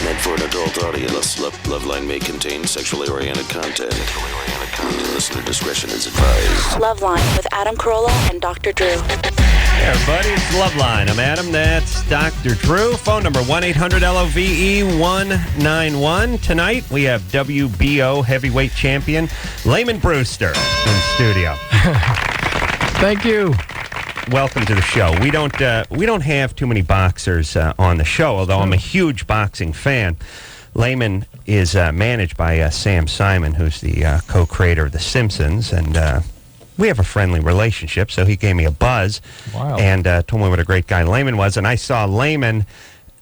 Meant for an adult audience. LoveLine may contain sexually oriented content. Listener discretion is advised. LoveLine with Adam Carolla and Dr. Drew. Hey everybody, it's LoveLine. I'm Adam, that's Dr. Drew. Phone number 1-800-LOVE-191. Tonight we have WBO heavyweight champion Lamon Brewster in studio. Thank you. Welcome to the show. We don't have too many boxers on the show, although I'm a huge boxing fan. Lamon is managed by Sam Simon, who's the co-creator of The Simpsons, and we have a friendly relationship, so he gave me a buzz. Wow. And told me what a great guy Lamon was, and I saw Lamon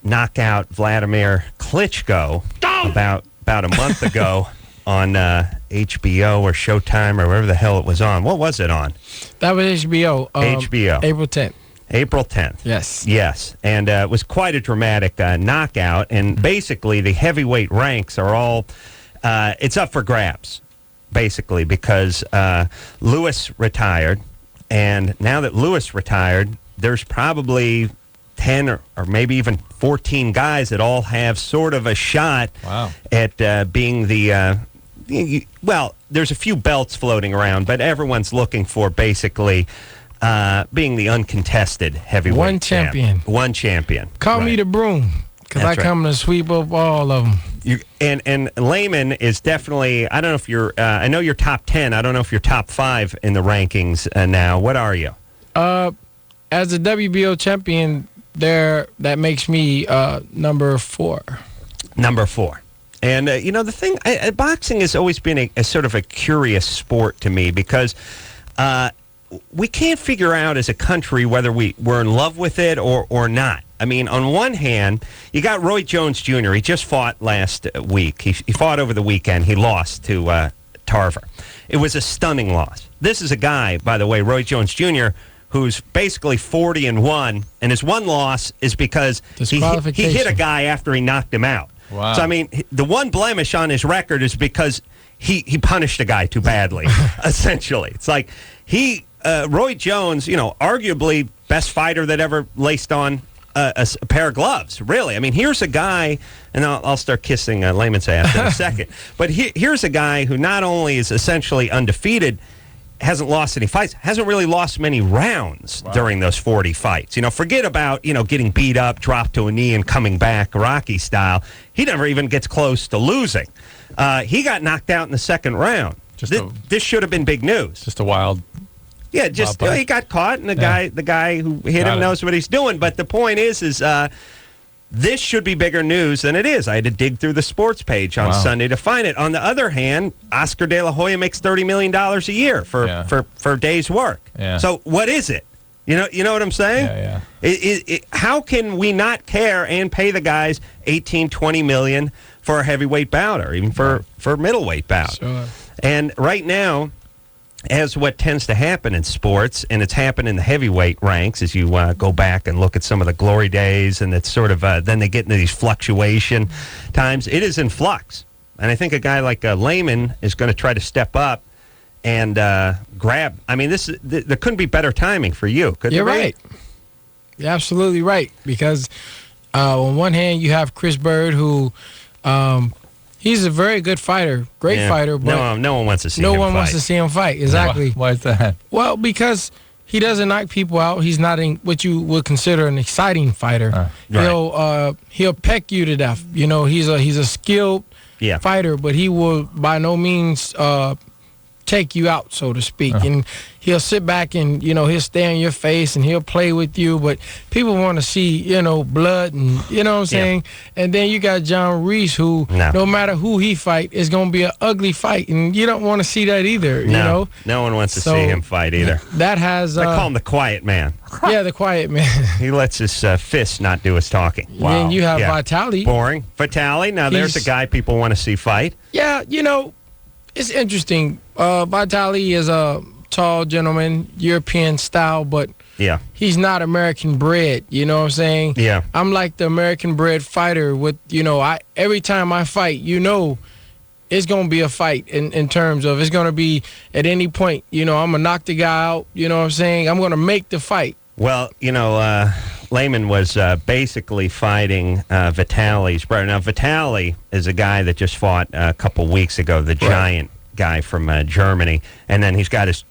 knock out Vladimir Klitschko about a month ago on HBO or Showtime or wherever the hell it was on. What was it on? that was HBO. HBO. April 10th. April 10th. Yes. Yes. And it was quite a dramatic knockout. And basically, the heavyweight ranks are all, it's up for grabs, basically, because Lewis retired. And now that Lewis retired, there's probably 10 or maybe even 14 guys that all have sort of a shot at being the, well, there's a few belts floating around, but everyone's looking for basically being the uncontested heavyweight One champion. One champion. Call me the broom, because I come to sweep up all of them. And Lamon is definitely, I don't know if you're, I know you're top 10. I don't know if you're top 5 in the rankings now. What are you? As a WBO champion, that makes me number 4. Number 4. And, the thing, boxing has always been a sort of a curious sport to me because we can't figure out as a country whether we're in love with it or not. I mean, on one hand, you got Roy Jones Jr. He just fought last week. He fought over the weekend. He lost to Tarver. It was a stunning loss. This is a guy, by the way, Roy Jones Jr., who's basically 40-1, and his one loss is because he hit a guy after he knocked him out. Wow. So, I mean, the one blemish on his record is because he punished a guy too badly, essentially. It's like Roy Jones, arguably best fighter that ever laced on a pair of gloves, really. I mean, here's a guy, and I'll start kissing Lamon's ass in a second, but here's a guy who not only is essentially undefeated, hasn't lost any fights, hasn't really lost many rounds during those 40 fights. Forget about, getting beat up, dropped to a knee, and coming back Rocky style. He never even gets close to losing. He got knocked out in the second round. This should have been big news. Just a wild... Yeah, he got caught, and the guy who hit him knows what he's doing. But the point is this should be bigger news than it is. I had to dig through the sports page on Sunday to find it. On the other hand, Oscar De La Hoya makes $30 million a year for a day's work. Yeah. So what is it? You know what I'm saying? Yeah. How can we not care and pay the guys $18, $20 million for a heavyweight bout or even for a middleweight bout? Sure. And right now, as what tends to happen in sports, and it's happened in the heavyweight ranks, as you go back and look at some of the glory days, and it's sort of, then they get into these fluctuation times, it is in flux. And I think a guy like Lamon is going to try to step up and grab. I mean, there couldn't be better timing for you, could there? You're right. You're absolutely right, because on one hand, you have Chris Bird, who... he's a very good fighter, great fighter, but no one wants to see him fight. No one wants to see him fight, exactly. Why is that? Well, because he doesn't knock people out. He's not what you would consider an exciting fighter. He'll peck you to death. He's a skilled fighter, but he will by no means take you out, so to speak. And he'll sit back and, he'll stare in your face and he'll play with you. But people want to see, blood and, what I'm saying? And then you got John Reese, who no matter who he fight, it's going to be an ugly fight. And you don't want to see that either, you know? No one wants to see him fight either. That has... I call him the quiet man. Yeah, the quiet man. He lets his fists not do his talking. Wow. Then you have Vitali. Boring. Vitali, now there's a guy people want to see fight. Yeah, it's interesting. Vitali is a tall gentleman, European style, but he's not American bred. You know what I'm saying? Yeah. I'm like the American bred fighter with, every time I fight, it's going to be a fight in terms of it's going to be at any point, I'm going to knock the guy out. You know what I'm saying? I'm going to make the fight. Well, Lamon was basically fighting Vitali's brother. Now, Vitali is a guy that just fought a couple weeks ago, the giant guy from Germany. And then he's got his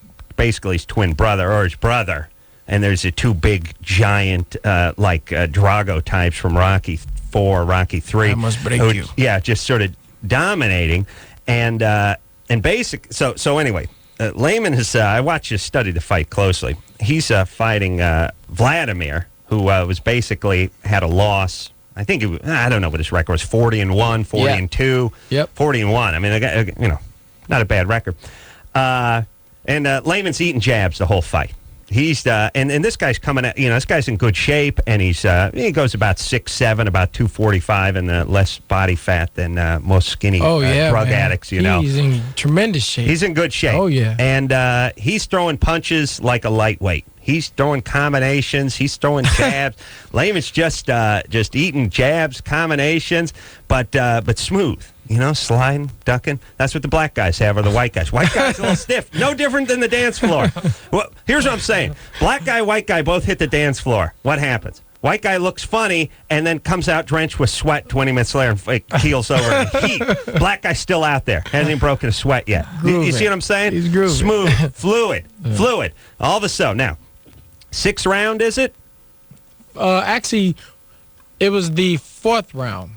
twin brother, or his brother. And there's the two big, giant, Drago types from Rocky 4, Rocky 3. I must break you. Yeah, just sort of dominating. And so anyway, Lamon has, I watched his study the fight closely. He's fighting Vladimir, who was basically had a loss. I think I don't know what his record was, 40-1, 40-2, 40-1. I mean, the guy, not a bad record. And Lamon's eating jabs the whole fight. He's and this guy's coming at, this guy's in good shape, and he goes about 6'7", about 245, and less body fat than most skinny drug addicts. He's in tremendous shape. He's in good shape. Oh yeah, and he's throwing punches like a lightweight. He's throwing combinations. He's throwing jabs. Lamon's just eating jabs, combinations, but smooth. Sliding, ducking. That's what the black guys have, or the white guys. White guys a little stiff. No different than the dance floor. Well, here's what I'm saying. Black guy, white guy both hit the dance floor. What happens? White guy looks funny and then comes out drenched with sweat 20 minutes later and keels over in heat. Black guy's still out there. Hasn't even broken a sweat yet. You see what I'm saying? He's grooving. Smooth, fluid. All of a sudden. Now, 6th round, is it? Actually, it was the 4th round.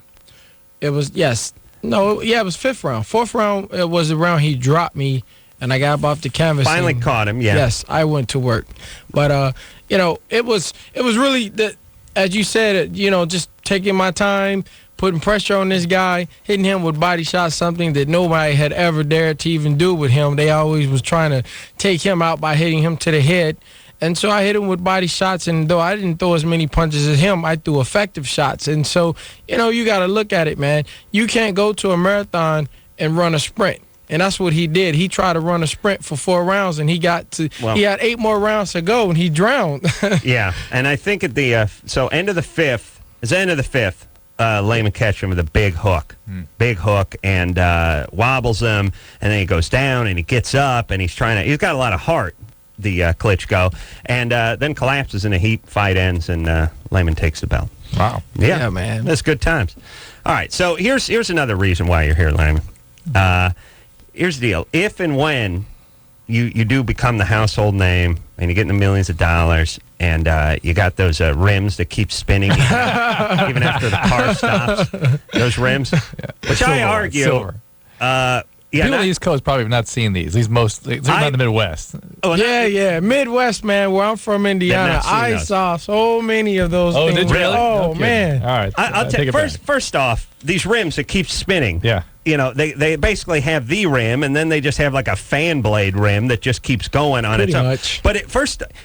It was, yes. No, yeah, it was 5th round. 4th round, it was the round he dropped me, and I got up off the canvas. Finally caught him, yeah. Yes, I went to work. But, it was really, as you said, just taking my time, putting pressure on this guy, hitting him with body shots, something that nobody had ever dared to even do with him. They always was trying to take him out by hitting him to the head. And so I hit him with body shots, and though I didn't throw as many punches as him, I threw effective shots. And so, you got to look at it, man. You can't go to a marathon and run a sprint. And that's what he did. He tried to run a sprint for 4 rounds, and he had 8 more rounds to go, and he drowned. Yeah, and I think at the end of the 5th, Lamon catches him with a big hook. Big hook, and wobbles him, and then he goes down, and he gets up, and he's got a lot of heart, the Klitschko, and then collapses in the heat. Fight ends, and Lamon takes the belt. Wow. Yeah, man. That's good times. All right, so here's another reason why you're here, Lamon. Here's the deal. If and when you do become the household name and you get in the millions of dollars and you got those rims that keep spinning even after the car stops, those rims, which silver, I argue... Silver. People on the East Coast probably have not seen these. These mostly, they're not in the Midwest. Yeah. Midwest, man, where I'm from, Indiana, I saw so many of those things. Did you really? Oh, Okay. man. All right. I'll take it first off, these rims that keep spinning. Yeah. They basically have the rim, and then they just have like a fan blade rim that just keeps going on its own. Much. But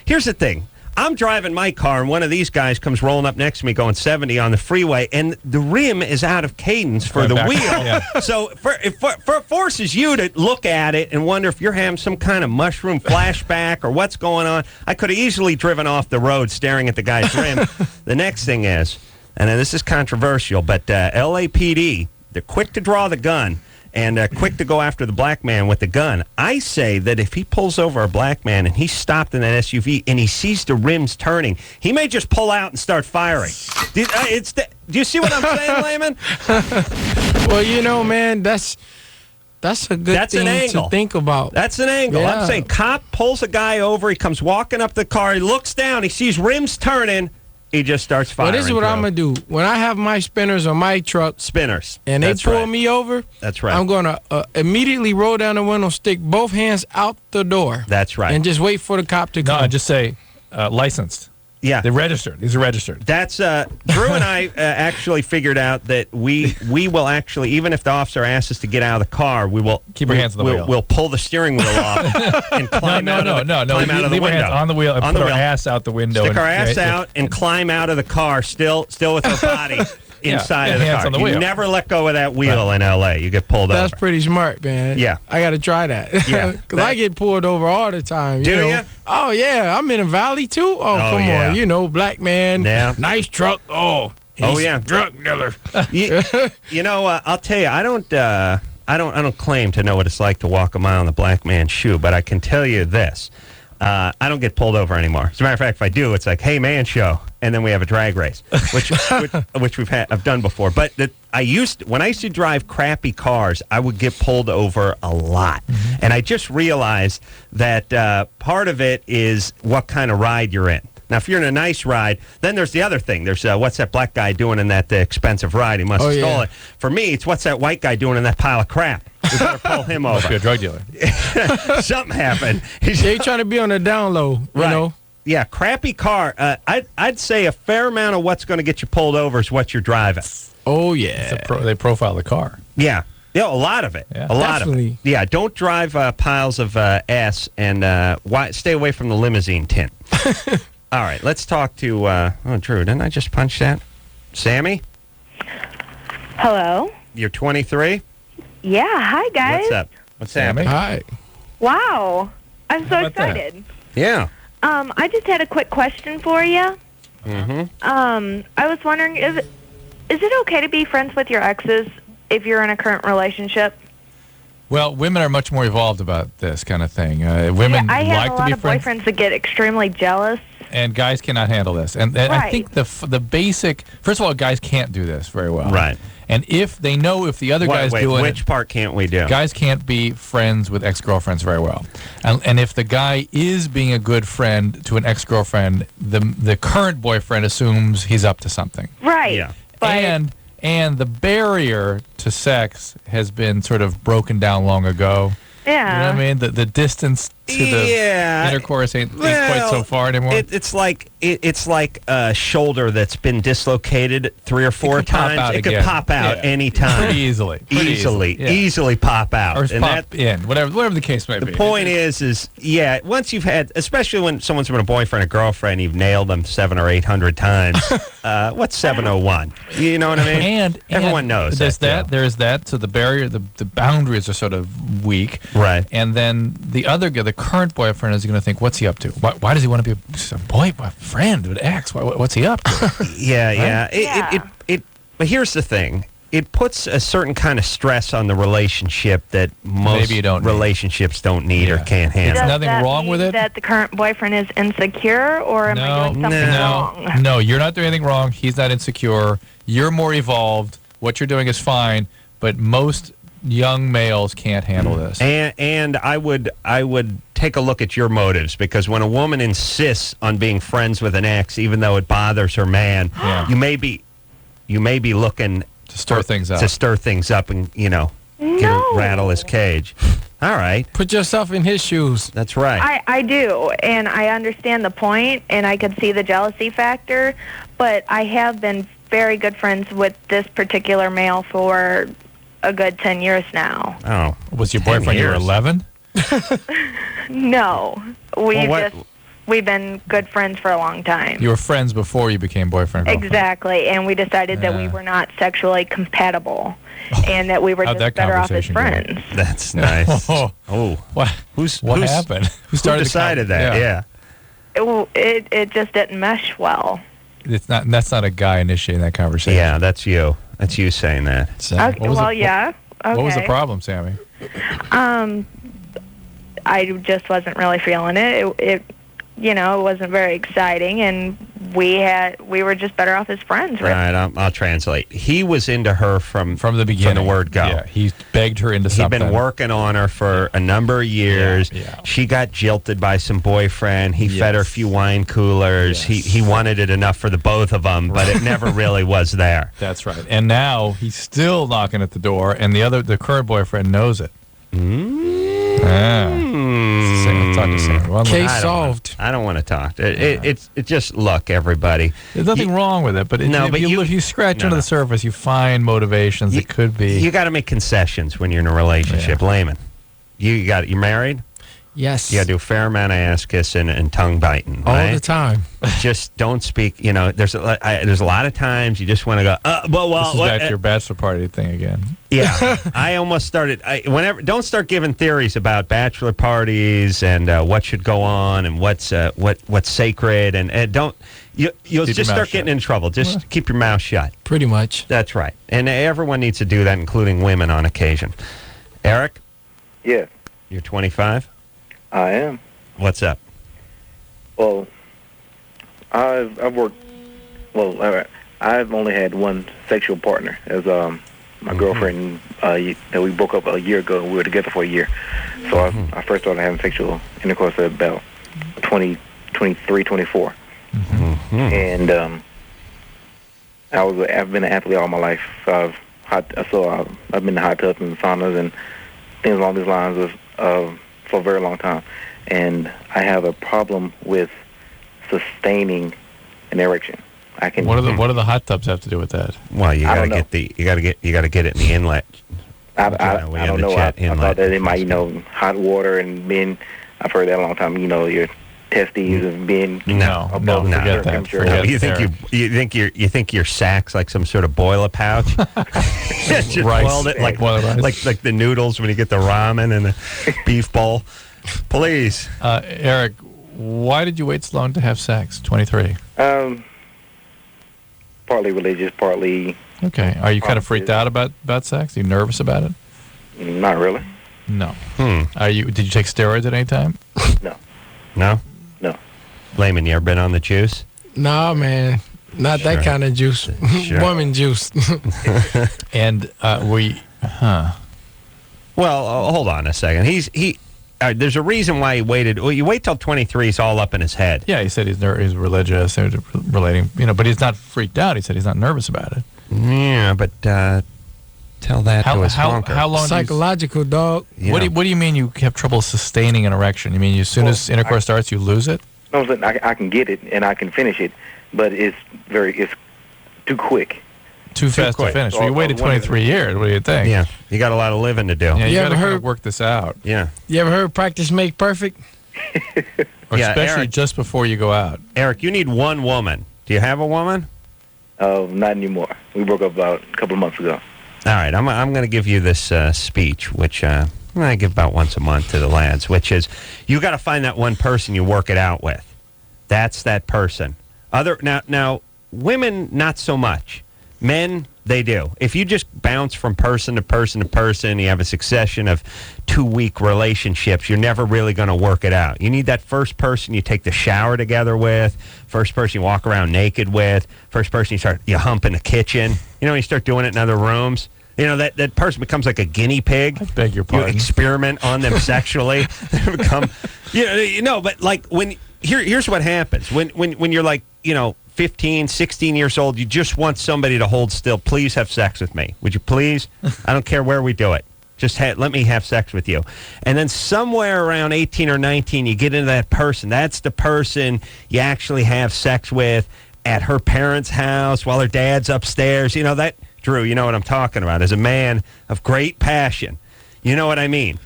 here's the thing. I'm driving my car, and one of these guys comes rolling up next to me going 70 on the freeway, and the rim is out of cadence for the wheel. Yeah. So it forces you to look at it and wonder if you're having some kind of mushroom flashback or what's going on. I could have easily driven off the road staring at the guy's rim. The next thing is, and this is controversial, but LAPD, they're quick to draw the gun and quick to go after the black man with the gun. I say that if he pulls over a black man and he's stopped in that SUV and he sees the rims turning, he may just pull out and start firing. Do you see what I'm saying, Lamon? Well, man, that's a good thing to think about. That's an angle. Yeah. I'm saying cop pulls a guy over, he comes walking up the car, he looks down, he sees rims turning, he just starts firing. Well, this is what I'm going to do. When I have my spinners on my truck, and they pull me over, that's right. I'm going to immediately roll down the window, stick both hands out the door. That's right. And just wait for the cop to come. No, just say licensed. Yeah. They're registered. These are registered. That's Drew and I actually figured out that we will actually, even if the officer asks us to get out of the car, we will keep our hands on the wheel. We'll pull the steering wheel off and climb out of the window. Leave our hands on the wheel and put our ass out the window. Stick our ass out and climb out of the car, still with our body inside of the hands car. on the You wheel. never let go of that wheel in L.A. You get pulled over. That's pretty smart, man. Yeah. I got to try that. Yeah. Because I get pulled over all the time. Do you? Oh, yeah. I'm in a valley, too. Oh, come on. Black man. Yeah. Nice truck. Oh, yeah. Drug dealer. I'll tell you, I don't claim to know what it's like to walk a mile in the black man's shoe, but I can tell you this. I don't get pulled over anymore. As a matter of fact, if I do, it's like, hey, man, show. And then we have a drag race, which I've done before. But when I used to drive crappy cars, I would get pulled over a lot. Mm-hmm. And I just realized that part of it is what kind of ride you're in. Now, if you're in a nice ride, then there's the other thing. There's what's that black guy doing in that expensive ride? He must have stolen it. For me, it's what's that white guy doing in that pile of crap? We better pull him over. Must be a drug dealer. Something happened. He's trying to be on the down low, you know? Yeah, crappy car. I'd say a fair amount of what's going to get you pulled over is what you're driving. Oh, yeah. They profile the car. Yeah. Yeah, a lot of it. Yeah. A lot Definitely. of it. Yeah, don't drive piles of S and stay away from the limousine tint. All right, let's talk to, Drew, didn't I just punch that? Sammy? Hello? You're 23? Yeah, hi, guys. What's up? What's happening? Hi. Wow. I'm so excited. Yeah. I just had a quick question for you. Mm-hmm. I was wondering, is it okay to be friends with your exes if you're in a current relationship? Well, women are much more evolved about this kind of thing. Women I have like to be a lot of boyfriends that get extremely jealous. And guys cannot handle this. And I think the basic, first of all, guys can't do this very well. Right. And if they know if the other guy's doing which part can't we do? Guys can't be friends with ex-girlfriends very well. And if the guy is being a good friend to an ex-girlfriend, the current boyfriend assumes he's up to something. Right. Yeah. But And the barrier to sex has been sort of broken down long ago. yeah. You know what I mean? The distance to the intercourse ain't quite so far anymore. It's like a shoulder that's been dislocated 3 or 4 times. It could pop out any time. Pretty easily. Easily pop out. Or pop in, whatever the case may be. The point is, once you've had, especially when someone's been a boyfriend or girlfriend, you've nailed them 700 or 800 times. What's 701? You know what I mean? And everyone knows there's there's that. So the barrier, the boundaries are sort of weak. Right. And then the other guy, the current boyfriend, is going to think, what's he up to? Why does he want to be a friend with ex? What's he up to? Yeah. But here's the thing. It puts a certain kind of stress on the relationship that most relationships don't need or can't handle. There's nothing wrong with it. That the current boyfriend is insecure, or am I doing something wrong? No, you're not doing anything wrong. He's not insecure. You're more evolved. What you're doing is fine, but most young males can't handle this. And I would take a look at your motives, because when a woman insists on being friends with an ex, even though it bothers her man, you may be looking to stir things up and rattle his cage. All right. Put yourself in his shoes. That's right. I do, and I understand the point, and I could see the jealousy factor, but I have been very good friends with this particular male for a good 10 years now. Oh. Was your boyfriend you were 11? No. We've been good friends for a long time. You were friends before you became boyfriend and girlfriend. Exactly, and we decided that we were not sexually compatible, and that we were just better off as friends. That's nice. What? What happened? Who decided that? Yeah. It just didn't mesh well. That's not a guy initiating that conversation. Yeah, that's you. That's you saying that. Yeah. Okay. What was the problem, Sammy? I just wasn't really feeling it. It wasn't very exciting, and we were just better off as friends. Right. I'll translate. He was into her from the beginning. From the word go. Yeah, he begged her into something. He'd been working on her for a number of years. Yeah. She got jilted by some boyfriend. He fed her a few wine coolers. He wanted it enough for the both of them, but it never really was there. That's right. And now he's still knocking at the door, and the current boyfriend knows it. Talk to Sam. Case solved. I don't want to talk. It's just, look, everybody. There's nothing wrong with it, but if you scratch under the surface, you find motivations that could be. You got to make concessions when you're in a relationship, Layman. You're married? Yes. You got to do a fair amount of ass kissing and tongue biting. All the time. Just don't speak. There's a lot of times you just want to go. This is back to your bachelor party thing again. Yeah, I almost started. Don't start giving theories about bachelor parties and what should go on and what's sacred and don't. You'll just start getting in trouble. Just keep your mouth shut. Pretty much. That's right. And everyone needs to do that, including women on occasion. Eric? Yeah. You're 25? I am. What's up? Well, I've worked. Well, I've only had one sexual partner as my girlfriend that we broke up a year ago. We were together for a year. So I first started having sexual intercourse at about 23, 24. And I've been an athlete all my life. I've been in hot tubs and saunas and things along these lines for a very long time. And I have a problem with sustaining an erection. What do the hot tubs have to do with that? Well, you got to get it in the inlet. I don't know. I thought that it might, hot water and being. I've heard that a long time. Your testes and being above forget that. temperature. You think your sack's like some sort of boiler pouch? Just boiled it like the noodles when you get the ramen and the beef bowl. Please, Eric, why did you wait so long to have sex? 23. Partly religious, partly. Okay. Are you kind of freaked out about sex? Are you nervous about it? Not really. No. Did you take steroids at any time? No. No? No. Lamon, you ever been on the juice? Nah, man. Not that kind of juice. Woman juice. And Well, hold on a second. There's a reason why he waited. Well, you wait till 23. He's all up in his head. Yeah, he said he's religious, relating, but he's not freaked out. He said he's not nervous about it. Yeah, but tell that to his honker. How long? Psychological, dog. What do you mean you have trouble sustaining an erection? You mean as soon as intercourse starts, you lose it? No, I can get it and I can finish it, but it's too quick. Too fast to finish. Well, you waited 23 years. What do you think? Yeah, you got a lot of living to do. Yeah, you got to work this out. Yeah. You ever heard practice make perfect? Especially Eric, just before you go out. Eric, you need one woman. Do you have a woman? Not anymore. We broke up about a couple of months ago. All right, I'm going to give you this speech, which I give about once a month to the lads, which is you got to find that one person you work it out with. That's that person. Now, women, not so much. Men, they do. If you just bounce from person to person to person, you have a succession of 2-week relationships, you're never really going to work it out. You need that first person you take the shower together with, first person you walk around naked with, first person you hump in the kitchen. You start doing it in other rooms. That person becomes like a guinea pig. I beg your pardon. You experiment on them sexually. They become, but like here's what happens. When you're like, 15, 16 years old, you just want somebody to hold still. Please have sex with me. Would you please? I don't care where we do it. Just let me have sex with you. And then somewhere around 18 or 19, you get into that person. That's the person you actually have sex with at her parents' house while her dad's upstairs. Drew, you know what I'm talking about. As a man of great passion, you know what I mean.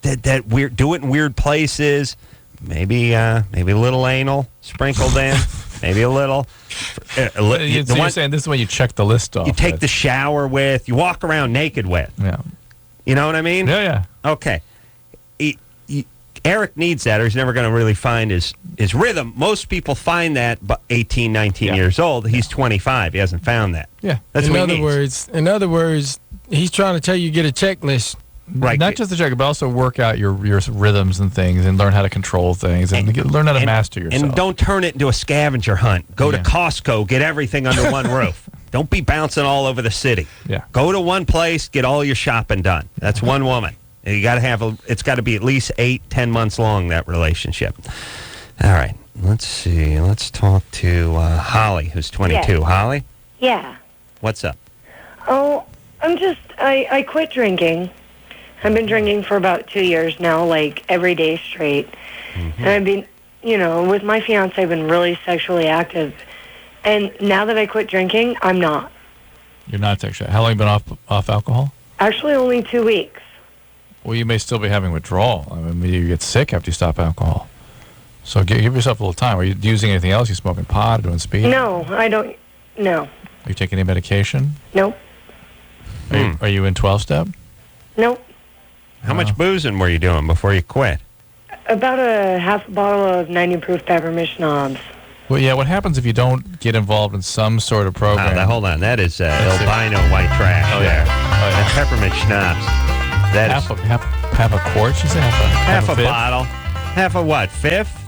That weird, do it in weird places. Maybe a little anal sprinkled in. Maybe a little. You're saying this is when you check the list off. You take the shower with. You walk around naked with. Yeah. You know what I mean? Yeah. Okay. Eric needs that, or he's never going to really find his rhythm. Most people find that 18, 19 years old. He's 25. He hasn't found that. Yeah. That's what he needs. In other words, he's trying to tell you get a checklist. Right. Not just the check, but also work out your rhythms and things and learn how to control things and learn how to master yourself. And don't turn it into a scavenger hunt. Go to Costco, get everything under one roof. Don't be bouncing all over the city. Yeah. Go to one place, get all your shopping done. That's one woman. And you got to it's got to be at least 8-10 months long, that relationship. All right. Let's see. Let's talk to Holly, who's 22. Yes. Holly? Yeah. What's up? Oh, I quit drinking. I've been drinking for about 2 years now, like every day straight. Mm-hmm. And I've been, with my fiance, I've been really sexually active. And now that I quit drinking, I'm not. You're not sexually. How long have you been off alcohol? Actually, only 2 weeks. Well, you may still be having withdrawal. I mean, you get sick after you stop alcohol. So give yourself a little time. Are you using anything else? You smoking pot or doing speed? No, I don't. No. Are you taking any medication? Nope. Are you in 12-step? Nope. How much boozing were you doing before you quit? About a half a bottle of 90 proof peppermint schnapps. Well, yeah, what happens if you don't get involved in some sort of program? Hold on. That is albino white trash there. And peppermint schnapps. Half a quart, you say? Half a bottle. Half a what? Fifth?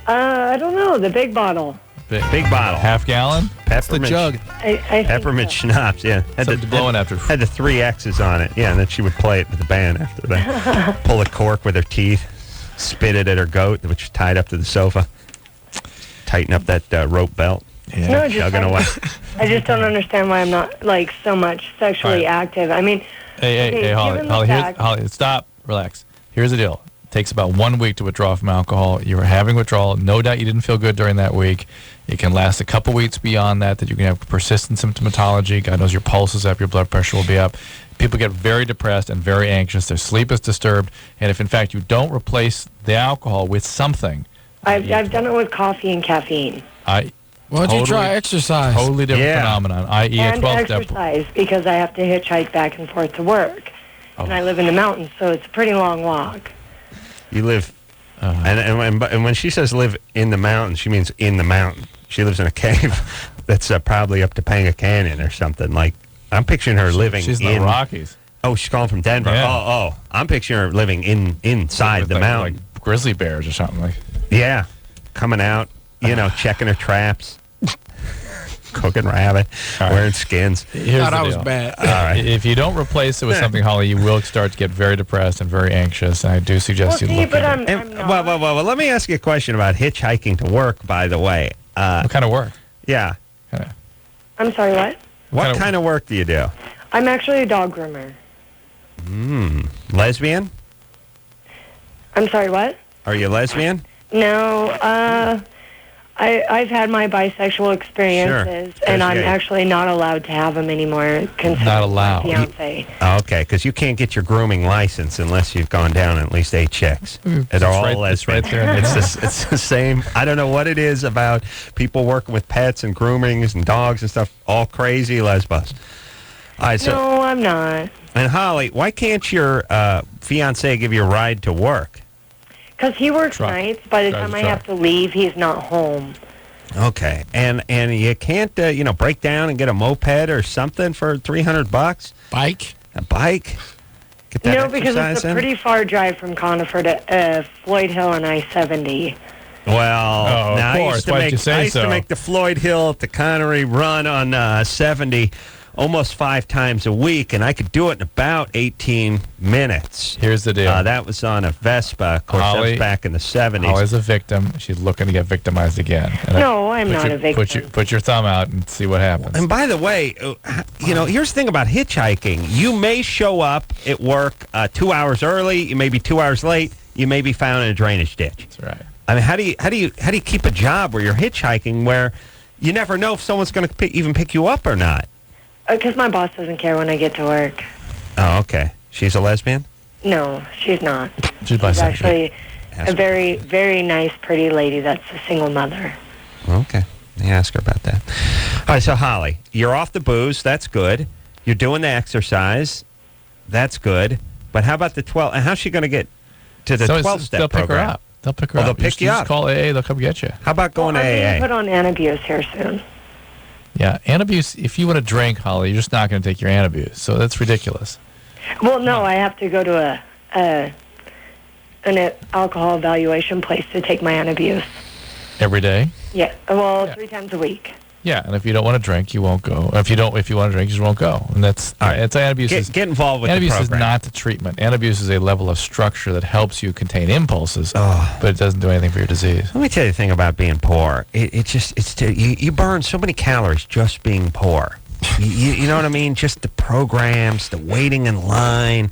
I don't know. The big bottle. Big bottle. Half gallon? Peppermint. The jug. I Peppermint schnapps, yeah. Something to blow in after. Had the 3 X's on it. Yeah, and then she would play it with the band after that. Pull a cork with her teeth, spit it at her goat, which was tied up to the sofa. Tighten up that rope belt. Yeah. No, chugging away. I just don't understand why I'm not like so much sexually active. I mean, Hey, Holly, stop, relax. Here's the deal. It takes about 1 week to withdraw from alcohol. You were having withdrawal. No doubt you didn't feel good during that week. It can last a couple weeks beyond that you can have persistent symptomatology. God knows your pulse is up, your blood pressure will be up. People get very depressed and very anxious. Their sleep is disturbed. And if, in fact, you don't replace the alcohol with something. I've done it with coffee and caffeine. Why don't you try exercise? Totally different phenomenon, i.e. And a 12-step. exercise, because I have to hitchhike back and forth to work. And I live in the mountains, so it's a pretty long walk. You live, and when she says live in the mountains, she means in the mountain. She lives in a cave that's probably up Topanga Canyon or something. Like, I'm picturing her living She's in the Rockies. Oh, she's calling from Denver. Yeah. Oh, I'm picturing her living inside the mountain. Like grizzly bears or something like. Yeah, coming out, checking her traps, cooking rabbit, wearing skins. Here's that the was deal. bad. All right. If you don't replace it with something, Holly, you will start to get very depressed and very anxious. And I do suggest you look but at it. I'm not. Well, let me ask you a question about hitchhiking to work, by the way. What kind of work? Yeah. I'm sorry, what? What kind of work do you do? I'm actually a dog groomer. Lesbian? I'm sorry, what? Are you lesbian? No, I've had my bisexual experiences, and I'm actually not allowed to have them anymore. Not allowed. My fiance. Okay, because you can't get your grooming license unless you've gone down at least 8 chicks. They're all lesbian. It's right there. It's the same. I don't know what it is about people working with pets and groomings and dogs and stuff. All crazy lesbos. All right, so, No, I'm not. And Holly, why can't your fiance give you a ride to work? Because he works Truck. nights. By the Drives time a I truck. have to leave, he's not home. Okay, and you can't break down and get a moped or something for $300? Bike? A bike? Get that No, because exercise it's a in? pretty far drive from Conifer to Floyd Hill and I-70. Well, now of course. Why did you say I used to so? make the Floyd Hill to Connery run on 70 almost 5 times a week, and I could do it in about 18 minutes. Here's the deal. That was on a Vespa. Of course, that Holly- was back in the 70s. Holly's a victim. She's looking to get victimized again. And No, I'm not a victim. Put your thumb out and see what happens. And by the way, here's the thing about hitchhiking. You may show up at work 2 hours early. You may be 2 hours late. You may be found in a drainage ditch. That's right. I mean, how do you keep a job where you're hitchhiking where you never know if someone's going to even pick you up or not? Because my boss doesn't care when I get to work. Oh, okay. She's a lesbian? No, she's not. She's She's bisexual. actually a very, very nice, pretty lady that's a single mother. Okay. Yeah, ask her about that. All right, so Holly, you're off the booze. That's good. You're doing the exercise. That's good. But how about the 12? And how's she going to get to the 12-step They'll pick program? her up. They'll pick her Oh, up. they'll pick you up. Just call AA. They'll come get you. How about going I'm to being AA? put on Antabuse here soon. Yeah, Antabuse. If you want to drink, Holly, you're just not going to take your Antabuse. So that's ridiculous. Well, no, I have to go to an alcohol evaluation place to take my Antabuse. Every day. Yeah, well, Yeah. 3 times a week. Yeah, and if you don't want to drink, you won't go. If you want to drink, you just won't go. And that's All right. it's Antabuse. Get involved with the Antabuse is program. not the treatment. Antabuse is a level of structure that helps you contain impulses, Oh. but it doesn't do anything for your disease. Let me tell you the thing about being poor. You burn so many calories just being poor. You know what I mean? Just the programs, the waiting in line.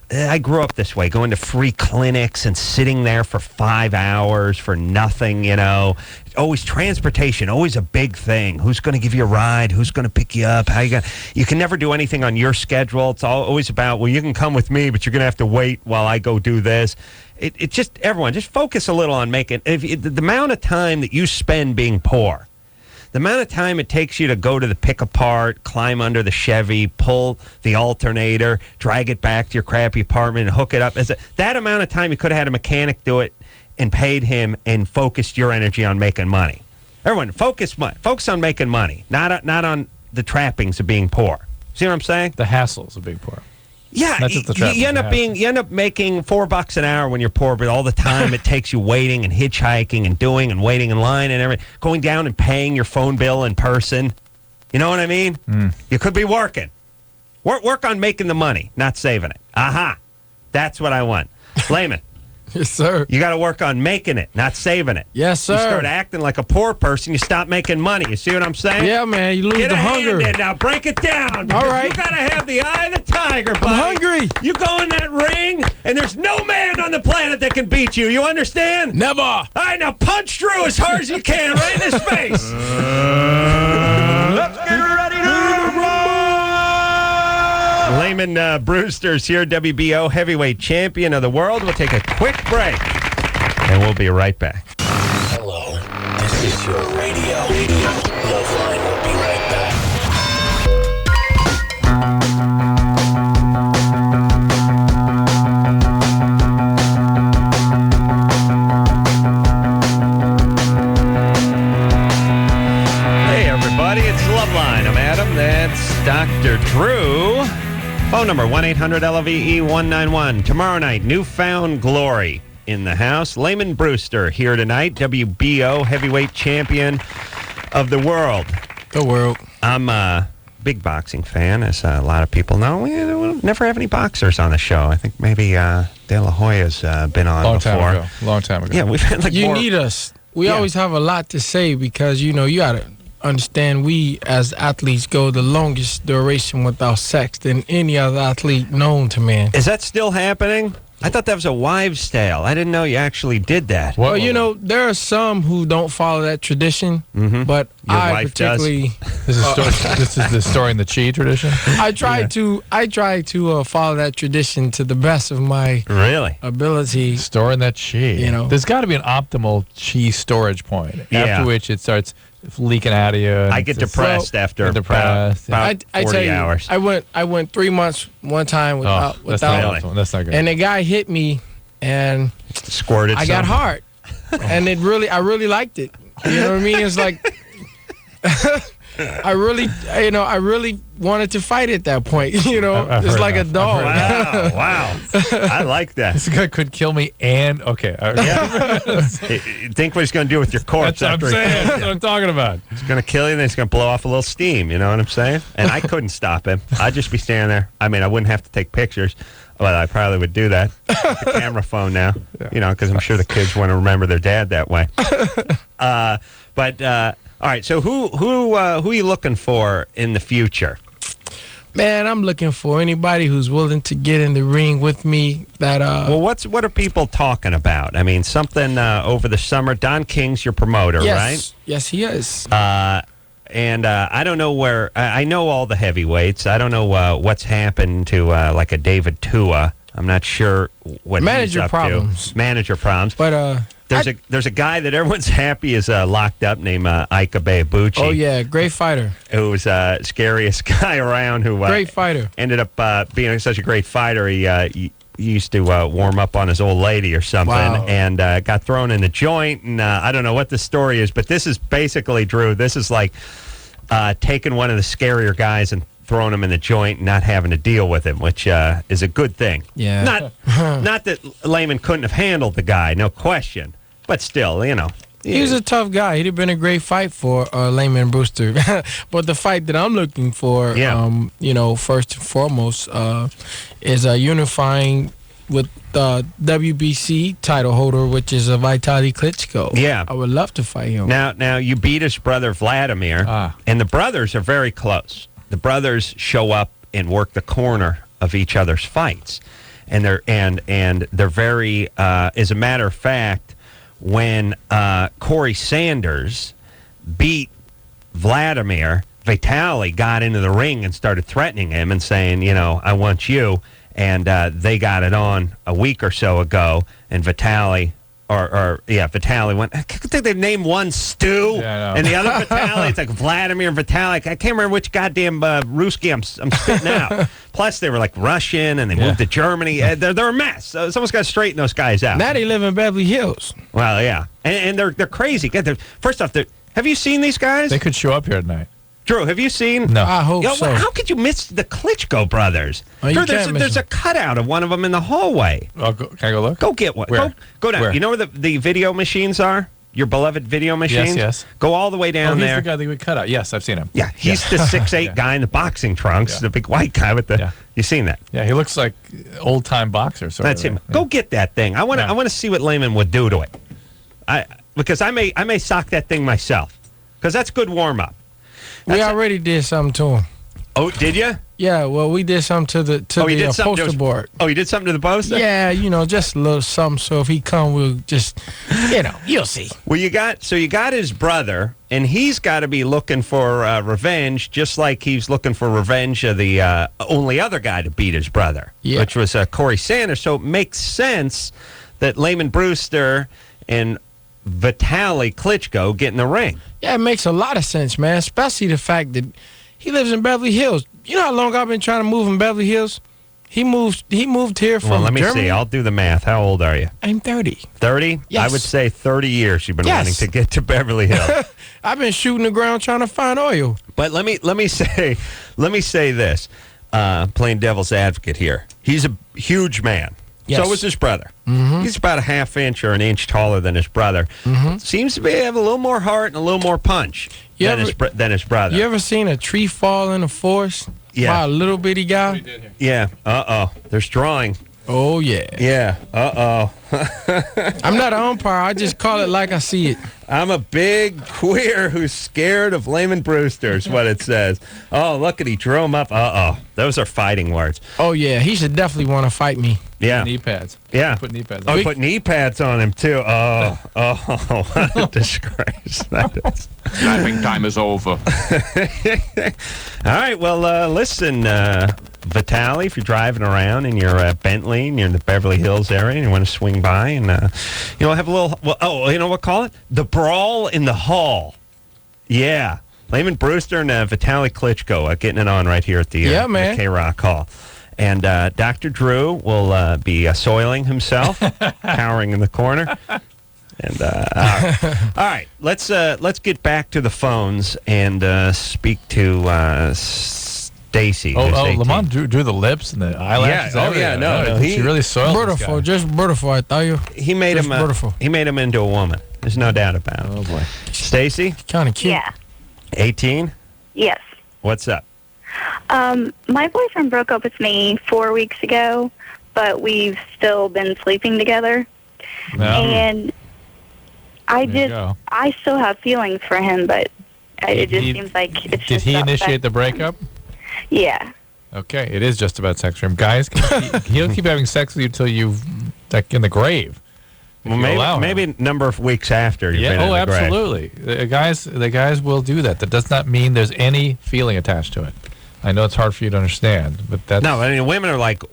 I grew up this way, going to free clinics and sitting there for 5 hours for nothing, Always transportation, always a big thing. Who's going to give you a ride? Who's going to pick you up? You can never do anything on your schedule. It's always about, well, you can come with me, but you're going to have to wait while I go do this. Everyone, just focus a little on making, the amount of time that you spend being poor, the amount of time it takes you to go to the pick apart, climb under the Chevy, pull the alternator, drag it back to your crappy apartment and hook it up. That amount of time you could have had a mechanic do it and paid him and focused your energy on making money. Everyone, focus on making money, not on the trappings of being poor. See what I'm saying? The hassles of being poor. Yeah, Not just the you end up making $4 an hour when you're poor, but all the time it takes you waiting and hitchhiking and doing and waiting in line and everything, going down and paying your phone bill in person. You know what I mean? You could be working. Work on making the money, not saving it. Aha. That's what I want. Lamon. Yes, sir. You got to work on making it, not saving it. Yes, sir. You start acting like a poor person, you stop making money. You see what I'm saying? Yeah, man. You lose Get the a hunger. hand in now. Break it down. All right. You got to have the eye of the tiger, buddy. I'm hungry. You go in that ring, and there's no man on the planet that can beat you. You understand? Never. All right, now punch Drew as hard as you can right in his face. Let's get ready to roll. Lamon Brewster's here, WBO heavyweight champion of the world. We'll take a quick break, and we'll be right back. Hello, this is your radio. LoveLine will be right back. Hey, everybody, it's LoveLine. I'm Adam. That's Dr. Drew. Phone number 1-800-LOVE-191. Tomorrow night, Newfound Glory in the house. Lamon Brewster here tonight, WBO heavyweight champion of the world. The world. I'm a big boxing fan, as a lot of people know. We never have any boxers on the show. I think maybe De La Hoya's been on before. Long time ago. Yeah, we've had like You more. need us. We always have a lot to say because, you got to understand we as athletes go the longest duration without sex than any other athlete known to man. Is that still happening? I thought that was a wives' tale. I didn't know you actually did that. Well, there are some who don't follow that tradition, but Your I wife does? particularly This is the story in the Chi tradition. I try to follow that tradition to the best of my Really? ability. Storing that Chi. There's got to be an optimal Chi storage point after which it starts leaking out of you. I get depressed after about I 40 tell you, hours. I went 3 months one time without. That's not good. And the guy hit me, and Squirted. I got hard, and I really liked it. You know what I mean? It's like I really wanted to fight at that point. It's like a dog. Wow. I like that. This guy could kill me and Think what he's going to do with your corpse. That's what I'm saying. That's what I'm talking about. He's going to kill you, and then he's going to blow off a little steam. You know what I'm saying? And I couldn't stop him. I'd just be standing there. I mean, I wouldn't have to take pictures. Well, I probably would do that. The camera phone now, because I'm sure the kids want to remember their dad that way. All right. So who are you looking for in the future? Man, I'm looking for anybody who's willing to get in the ring with me. Well, what are people talking about? I mean, something over the summer. Don King's your promoter, right? Yes, he is. And I don't know where. I know all the heavyweights. I don't know what's happened to like a David Tua. I'm not sure what Manager he's up problems. to. Manager problems. But there's a guy that everyone's happy is locked up named Ika Beabuchi. Oh yeah, great fighter. Who was scariest guy around. Who great fighter. Ended up being such a great fighter. He used to warm up on his old lady or something, and got thrown in the joint. And I don't know what the story is, but this is basically, Drew, this is like taking one of the scarier guys and throwing him in the joint and not having to deal with him, which is a good thing. Yeah. Not that Lamon couldn't have handled the guy, no question, but still, He was a tough guy. He'd have been a great fight for Lamon Brewster. But the fight that I'm looking for, first and foremost, is unifying with the WBC title holder, which is Vitaly Klitschko. Yeah. I would love to fight him. Now you beat his brother Vladimir, and the brothers are very close. The brothers show up and work the corner of each other's fights, and they're very. As a matter of fact, when Corey Sanders beat Vladimir, Vitaly got into the ring and started threatening him and saying, I want you. And they got it on a week or so ago, and Vitaly, Vitaly went, I think they named one Stu, and the other Vitaly, it's like Vladimir and Vitaly. I can't remember which goddamn Ruski I'm spitting out. Plus, they were like Russian, and they moved to Germany. They're a mess. So someone's got to straighten those guys out. Now they live in Beverly Hills. Well, yeah. And they're crazy. First off, have you seen these guys? They could show up here tonight. Drew, have you seen? No. I hope so. How could you miss the Klitschko brothers? Oh, Drew, there's a cutout of one of them in the hallway. Can I go look? Go get one. Where? Go down. Where? You know where the video machines are? Your beloved video machines? Yes. Go all the way down there. He's the guy that we cut out. Yes, I've seen him. Yeah, he's the 6'8" guy in the boxing trunks, the big white guy with the. Yeah. You seen that? Yeah, he looks like old time boxer. That's him. Go get that thing. I want to see what Lamon would do to it. Because I may sock that thing myself. Because that's good warm up. We already did something to him. Oh, did you? Yeah, well, we did something to the poster board. Oh, you did something to the poster? Yeah, just a little something. So if he come, we'll just, you'll see. Well, you got his brother, and he's got to be looking for revenge, just like he's looking for revenge of the only other guy to beat his brother, which was Corey Sanders. So it makes sense that Lamon Brewster and Vitaly Klitschko get in the ring. Yeah, it makes a lot of sense, man, especially the fact that he lives in Beverly Hills. You know how long I've been trying to move in Beverly Hills? He moved here from Germany. Well, let me see. I'll do the math. How old are you? I'm 30. 30? Yes. I would say 30 years you've been wanting to get to Beverly Hills. I've been shooting the ground trying to find oil. But let me say this, playing devil's advocate here. He's a huge man. Yes. So was his brother. Mm-hmm. He's about a half inch or an inch taller than his brother. Mm-hmm. Seems to have a little more heart and a little more punch than his brother. You ever seen a tree fall in the forest by a little bitty guy? Yeah. There's drawing. Oh, yeah. Yeah. I'm not an umpire. I just call it like I see it. I'm a big queer who's scared of Lamon Brewster is what it says. Oh, look at he drew him up. Those are fighting words. Oh, yeah. He should definitely want to fight me. Yeah. Knee pads. Yeah. Put knee pads on. Oh, put knee pads on him, too. What a disgrace that is. Napping time is over. All right, well, listen, Vitaly, if you're driving around in your Bentley and you're in the Beverly Hills area and you want to swing by and, have a little, you know what, call it? The Brawl in the Hall. Yeah. Lamon Brewster and Vitaly Klitschko getting it on right here at the K-Rock Hall. And Dr. Drew will be soiling himself, cowering in the corner. And all right, let's get back to the phones and speak to Stacy. Lamon drew the lips and the eyelashes. No, she really soiled beautiful, just beautiful. I thought you. He made him beautiful. He made him into a woman. There's no doubt about it. Oh boy, Stacy, kind of cute. Yeah. 18. Yes. What's up? My boyfriend broke up with me 4 weeks ago, but we've still been sleeping together. No. And I still have feelings for him, but it just seems like it's Did he initiate the breakup? Yeah. Okay, it is just about sex for him. Guys, he'll keep having sex with you until you've in the grave. Well, maybe a number of weeks after you've been in the grave. Absolutely. The guys will do that. That does not mean there's any feeling attached to it. I know it's hard for you to understand, but that's... No, I mean, women are like...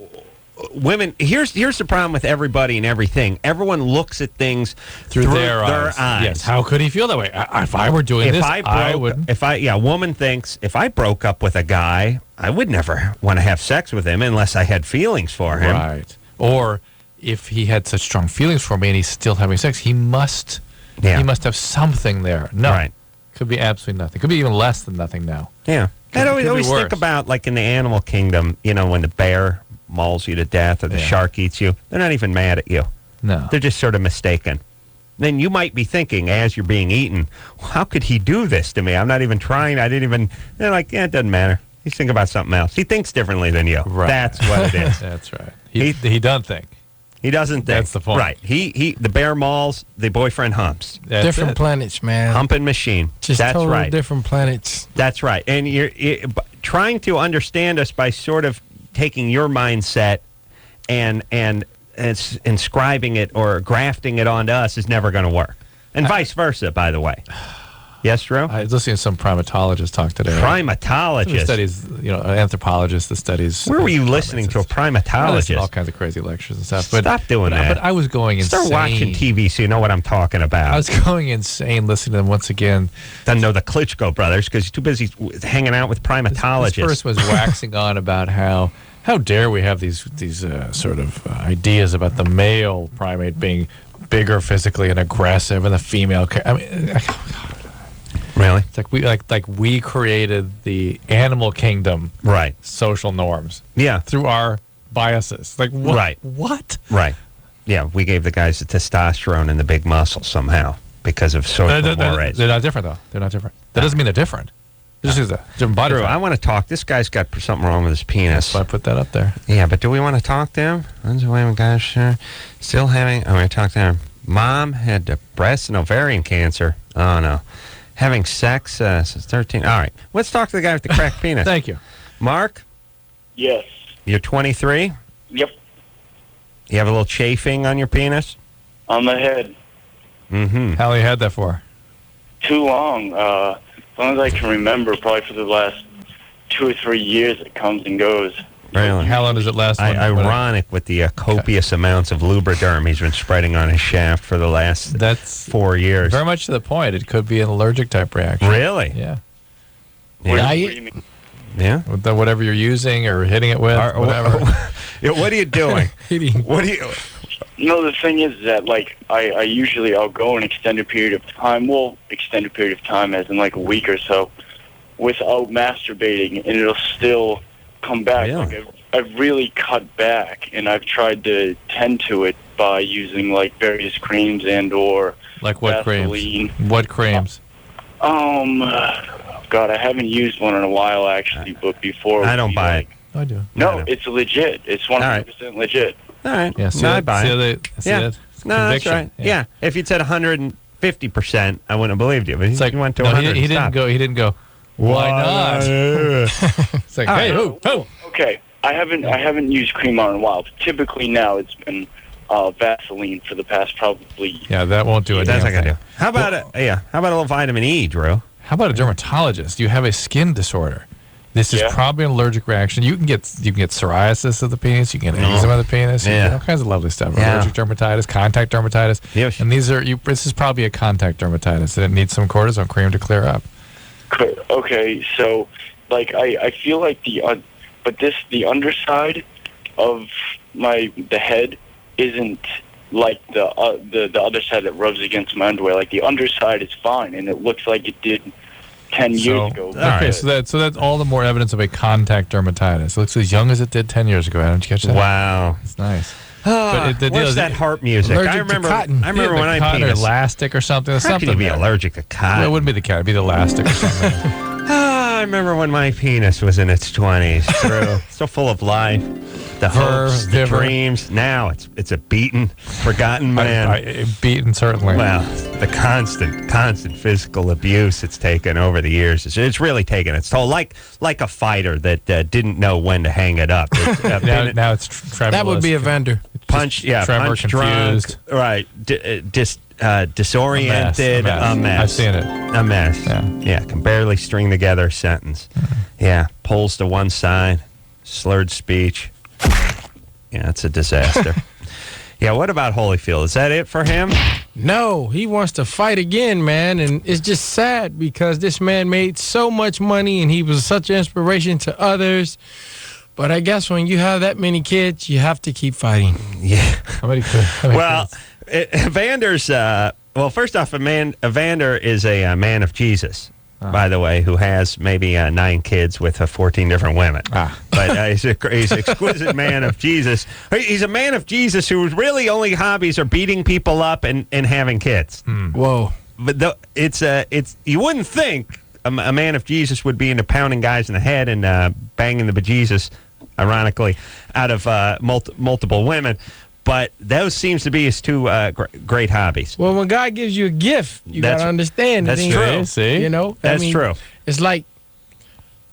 Women, here's the problem with everybody and everything. Everyone looks at things through their eyes. Yes, how could he feel that way? If I were doing this, I would... A woman thinks, if I broke up with a guy, I would never want to have sex with him unless I had feelings for him. Right. Or if he had such strong feelings for me and he's still having sex, he must have something there. No. Right. Could be absolutely nothing. Could be even less than nothing now. Yeah. I always think about, like, in the animal kingdom, when the bear mauls you to death or the shark eats you, they're not even mad at you. No. They're just sort of mistaken. Then you might be thinking, as you're being eaten, well, how could he do this to me? I'm not even trying. They're like, it doesn't matter. He's thinking about something else. He thinks differently than you. Right. That's what it is. That's right. He doesn't think. He doesn't think. That's the point. Right. The bear mauls, the boyfriend humps. Different planets, man. Humping machine. Just That's total right. different planets. That's right. And you're trying to understand us by sort of taking your mindset and inscribing it or grafting it onto us is never going to work. And vice versa, by the way. Yes, Drew? I was listening to some primatologist talk today. Primatologist? Studies, an anthropologist that studies... Where were you listening to a primatologist? All kinds of crazy lectures and stuff. Stop doing that. But I was going insane. Start watching TV so you know what I'm talking about. I was going insane listening to them once again. Doesn't know the Klitschko brothers because he's too busy hanging out with primatologists. This person was waxing on about how dare we have these sort of ideas about the male primate being bigger physically and aggressive and the female... Really? It's like we created the animal kingdom, right? Social norms, yeah, through our biases. Like what? Right? What? Right? Yeah, we gave the guys the testosterone and the big muscle somehow because of social mores. They're not different though. They're not different. That doesn't mean they're different. This is a different body. Drew, I want to talk. This guy's got something wrong with his penis. So I put that up there. Yeah, but do we want to talk to him? When's the way guys sure still having? Oh, we talk to him. Mom had breast and ovarian cancer. Oh no, having sex since 13. All right, let's talk to the guy with the cracked penis. Thank you, Mark. Yes. You're 23. Yep. You have a little chafing on your penis. On the head. Mm-hmm. How long you had that for? Too long. As long as I can remember, probably for the last 2 or 3 years, it comes and goes. Really? How long does it last? Ironic with the copious amounts of Lubriderm he's been spreading on his shaft for the last 4 years. Very much to the point. It could be an allergic type reaction. Really? Yeah. Yeah. With whatever you're using or hitting it with, whatever. What are you doing? What are you? No, the thing is that, like, I'll go an extended period of time, as in like a week or so, without masturbating, and it'll still come back. Really? Like, I've really cut back, and I've tried to tend to it by using, like, various creams and or like what Vaseline. creams? What creams? God, I haven't used one in a while, actually, but before... I don't buy it. I do. No, it's legit. It's 100% legit. All right. Yeah, I buy it. Yeah. No, that's right. Yeah. If you'd said 150%, I wouldn't have believed you. But it's like, he went to 100. He didn't go. Why not? It's like, hey, who? Okay, I haven't used cream on in a while. Typically now it's been Vaseline for the past probably. Yeah, that won't do it. That's not gonna do. How about How about a little vitamin E, Drew? How about a dermatologist? You have a skin disorder. This is probably an allergic reaction. You can get psoriasis of the penis. You can get eczema of the penis. You can get all kinds of lovely stuff. Yeah. Allergic dermatitis, contact dermatitis. Yes. And this is probably a contact dermatitis, and it needs some cortisone cream to clear up. Okay, so like I feel like the underside of the head isn't like the other side that rubs against my underwear. Like the underside is fine, and it looks like it did 10 years ago. Okay, so that's all the more evidence of a contact dermatitis. It looks as young as it did 10 years ago. Adam, did you catch that? Wow, it's nice. What's that harp music? I remember when I cotton or penis. Elastic or something. How can you be allergic to cotton? Well, it wouldn't be the cotton. It'd be the elastic or something. I remember when my penis was in its 20s. True. So full of life, the hopes, the dreams. Now it's a beaten, forgotten man. Beaten, certainly. Well, the constant physical abuse it's taken over the years. It's really taken its toll. Like a fighter that didn't know when to hang it up. Now it's Trevor. That would be a vendor. Punch confused. Drunk, right? Disoriented, a mess. I've seen it. A mess. Yeah, can barely string together a sentence. Yeah, pulls to one side, slurred speech. Yeah, it's a disaster. Yeah, what about Holyfield? Is that it for him? No, he wants to fight again, man, and it's just sad because this man made so much money and he was such an inspiration to others. But I guess when you have that many kids, you have to keep fighting. Yeah. How many kids? Evander's, first off, Evander is a man of Jesus, by the way, who has maybe 9 kids with 14 different women. But he's an exquisite man of Jesus. He's a man of Jesus whose really only hobbies are beating people up and having kids. Whoa. But it's you wouldn't think a man of Jesus would be into pounding guys in the head and banging the bejesus, ironically, out of multiple women. But those seems to be his two great hobbies. Well, when God gives you a gift, you got to understand. That's true. See? You know? That's true. It's like,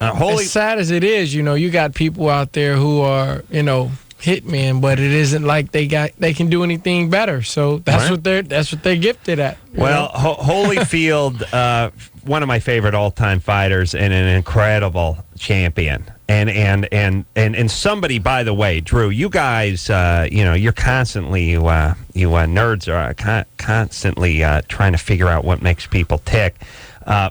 as sad as it is, you got people out there who are, hitmen, but it isn't like they can do anything better. So that's what they're gifted at. Well, Holyfield, one of my favorite all-time fighters and an incredible champion. And somebody, by the way, Drew, you guys, you're constantly, you nerds are constantly trying to figure out what makes people tick.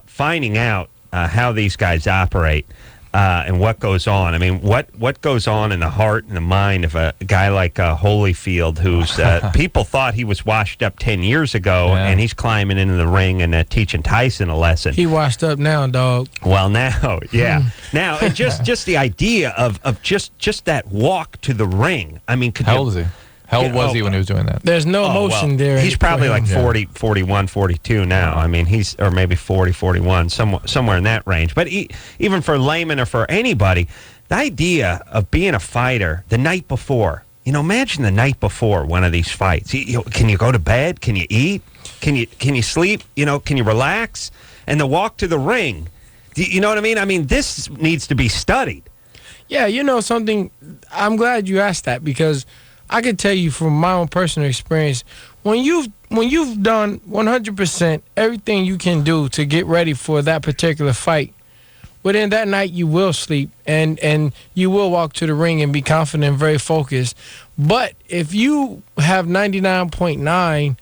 Finding out how these guys operate. and what goes on. I mean, what goes on in the heart and the mind of a guy like Holyfield, who's people thought he was washed up 10 years ago, and he's climbing into the ring and teaching Tyson a lesson. He washed up now, dog. Well, now, yeah. Now, and just the idea of just that walk to the ring. I mean, how old is he? How old was he when he was doing that? There's no emotion there. He's probably like 40, 41, 42 now. I mean, or maybe 40, 41, somewhere in that range. But even for Lamon or for anybody, the idea of being a fighter the night before, imagine the night before one of these fights. Can you go to bed? Can you eat? Can you sleep? Can you relax? And the walk to the ring, you know what I mean? I mean, this needs to be studied. Yeah, something, I'm glad you asked that, because I can tell you from my own personal experience, when you've done 100% everything you can do to get ready for that particular fight, within that night you will sleep and you will walk to the ring and be confident and very focused. But if you have 99.9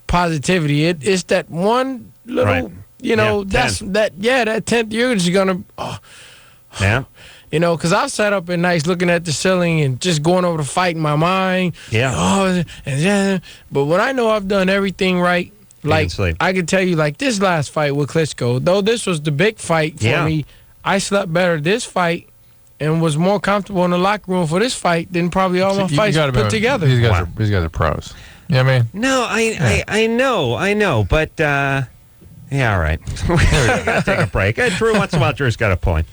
positivity, it's that one little, that 10th you're just gonna, because I've sat up at nights looking at the ceiling and just going over the fight in my mind. But when I know I've done everything right, like I can tell you, like this last fight with Klitschko, though this was the big fight for me, I slept better this fight and was more comfortable in the locker room for this fight than probably all my fights put together. These guys are pros. You know what I mean? No, I know, but all right. We gotta take a break. Drew, once in a while, Drew's got a point.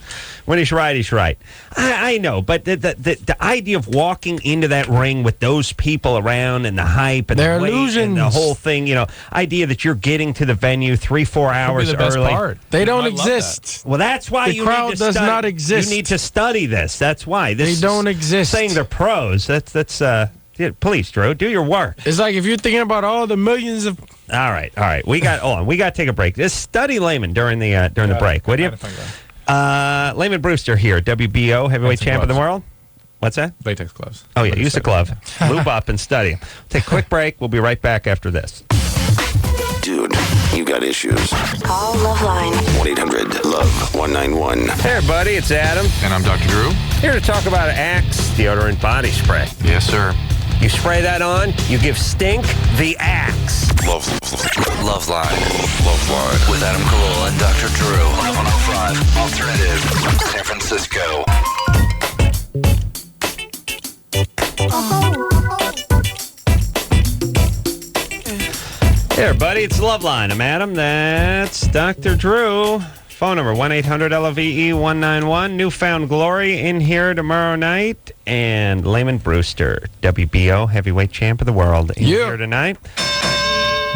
When he's right, he's right. I know, but the idea of walking into that ring with those people around and the hype and they're the weight illusions. And the whole thing, idea that you're getting to the venue 3-4 hours the best early. Part. They don't exist. Well, that's why the crowd does not exist. You need to study this. That's why they don't exist. Saying they're pros. That's. Please, Drew, do your work. It's like if you're thinking about all the millions of. All right. We got to take a break. Just study Lamon during the break. Would you? Lamon Brewster here, WBO heavyweight champ of the world. What's that? Latex gloves. Oh yeah, use a glove. Lube up and study. Take a quick break. We'll be right back after this. Dude, you got issues. Call LoveLine. 1-800-LOVE-191. Hey everybody, it's Adam. And I'm Dr. Drew. Here to talk about Axe deodorant body spray. Yes, sir. You spray that on, you give stink the Axe. LoveLine. LoveLine. With Adam Carolla and Dr. Drew. 1105 Alternative. San Francisco. Hey everybody, it's LoveLine. I'm Adam. That's Dr. Drew. Phone number 1-800-LOVE-191. Newfound Glory in here tomorrow night. And Lamon Brewster, WBO heavyweight champ of the world, in here tonight.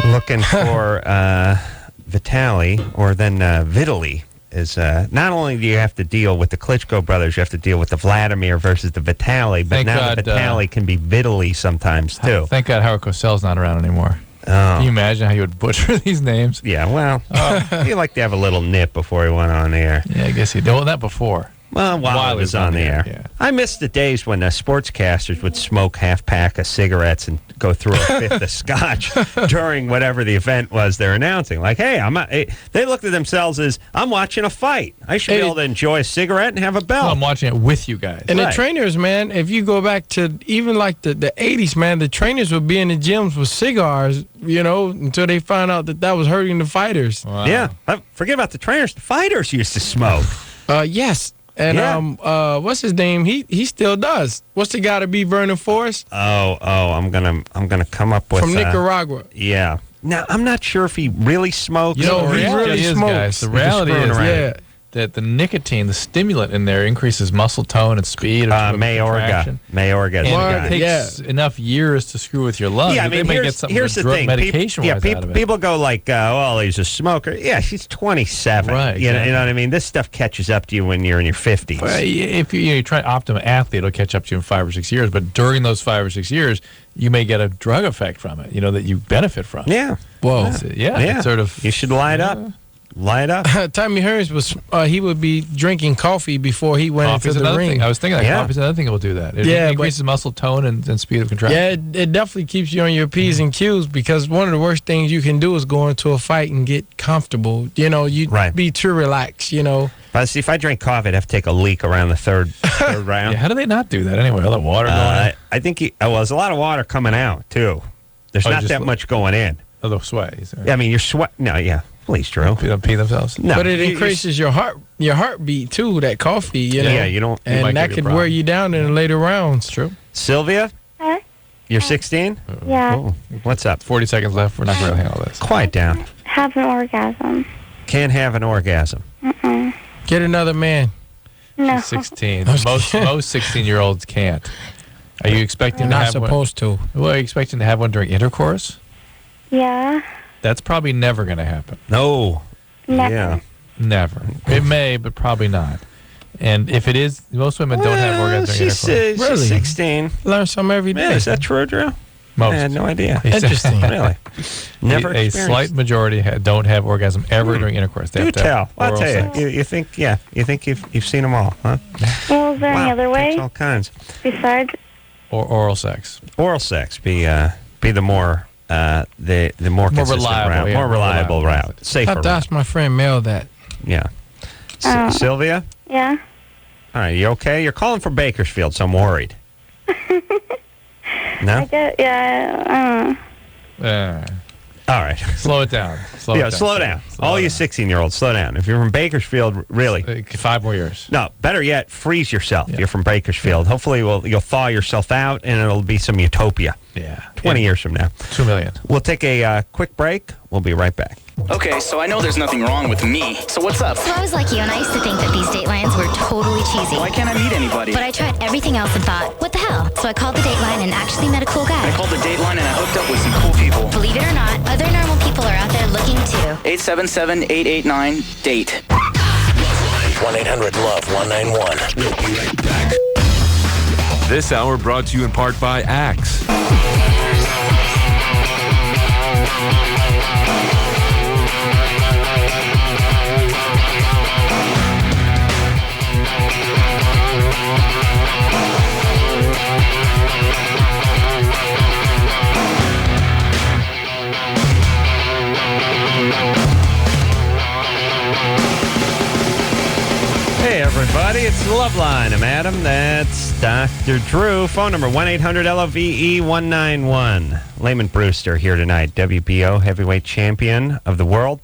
Looking for Vitaly, or then Vitaly. Is not only do you have to deal with the Klitschko brothers, you have to deal with the Vladimir versus the Vitaly. But the Vitaly can be Vitaly sometimes, too. Thank God Howard Cosell's not around anymore. Oh. Can you imagine how you would butcher these names? Yeah, well, he'd like to have a little nip before he went on the air. Yeah, I guess he did. Well, that before. Well, while he was on the air. Yeah. I miss the days when the sportscasters would smoke half-pack of cigarettes and go through a fifth of scotch during whatever the event was they're announcing. Like, hey, they looked at themselves as, I'm watching a fight. I should be able to enjoy a cigarette and have a belt. Well, I'm watching it with you guys. And the trainers, man, if you go back to even like the 80s, man, the trainers would be in the gyms with cigars, until they found out that was hurting the fighters. Wow. Yeah. Forget about the trainers. The fighters used to smoke. Yes. And what's his name? He still does. What's the guy to be Vernon Forrest? I'm gonna come up with from Nicaragua. Yeah. Now I'm not sure if he really smokes. He really smokes. Guys, the reality is that the nicotine, the stimulant in there, increases muscle tone and speed. Mayorga. And it takes enough years to screw with your lungs. Yeah, I mean, they may get something here's the thing. Medication-wise out of it. People go like, well, he's a smoker. Yeah, she's 27. Right. You know what I mean? This stuff catches up to you when you're in your 50s. Well, if you try Optimum Athlete, it'll catch up to you in 5 or 6 years. But during those 5 or 6 years, you may get a drug effect from it, that you benefit from. Yeah. Whoa. Yeah. It's sort of. You should light up. Light up. Tommy Hearns he would be drinking coffee before he went into the ring. Thing. I was thinking that coffee's another thing that will do that. It increases muscle tone and speed of contraction. Yeah, it definitely keeps you on your P's and Q's, because one of the worst things you can do is go into a fight and get comfortable. Be too relaxed, Right. See, if I drank coffee, I'd have to take a leak around the third round. Yeah, how do they not do that anyway? All the water going in? I think there's a lot of water coming out, too. There's not that much going in. Oh, the sweat. Yeah, I mean, you're sweating. No, yeah. Please, Drew. They don't pee themselves? No. But it increases your heartbeat, too, that coffee, you know? Yeah, you don't. And that could wear you down in the later rounds. True. Sylvia? Huh? You're 16? Yeah. Oh, what's up? 40 seconds left. We're not going to handle this. Quiet down. Have an orgasm. Can't have an orgasm. Get another man. No. 16. Most 16-year-olds can't. Are you expecting to Not have supposed to. Well, are you expecting to have one during intercourse? Yeah. That's probably never going to happen. No. Never. Yeah. Never. It may, but probably not. And if it is, most women don't have orgasms during intercourse. She's 16. Learn something every day. Yeah, is that true, Drew? Most. I had no idea. Interesting. Really? Never A slight majority don't have orgasm ever during intercourse. They Do have to have tell. I'll oral tell sex. you. You think, you think you've seen them all, huh? Well, is there any other way Takes all kinds. besides? Or oral sex. Oral sex be the more the more consistent reliable, route, yeah, more more reliable reliable. route, safer I have to route. ask my friend Mel that. Yeah. Sylvia? Yeah. All right, you okay? You're calling from Bakersfield, so I'm worried. No? Yeah. All right. Slow it down. Slow down. All you 16-year-olds, slow down. If you're from Bakersfield, really. 5 more years. No, better yet, freeze yourself. Yeah. You're from Bakersfield. Hopefully you'll thaw yourself out, and it'll be some utopia. Yeah. 20 years from now. 2 million. We'll take a quick break. We'll be right back. Okay, so I know there's nothing wrong with me. So what's up? So I was like you, and I used to think that these Datelines were totally cheesy. Why can't I meet anybody? But I tried everything else and thought, what the hell? So I called the Dateline and actually met a cool guy. I called the Dateline and I hooked up with some cool people. Believe it or not, other normal people are out there looking too. 877-889-DATE. 1-800-LOVE-191. We'll be right back. This hour brought to you in part by Axe. Hey, everybody, it's LoveLine. I'm Adam. That's Dr. Drew. Phone number 1-800-LOVE-191. Lamon Brewster here tonight, WBO heavyweight champion of the world.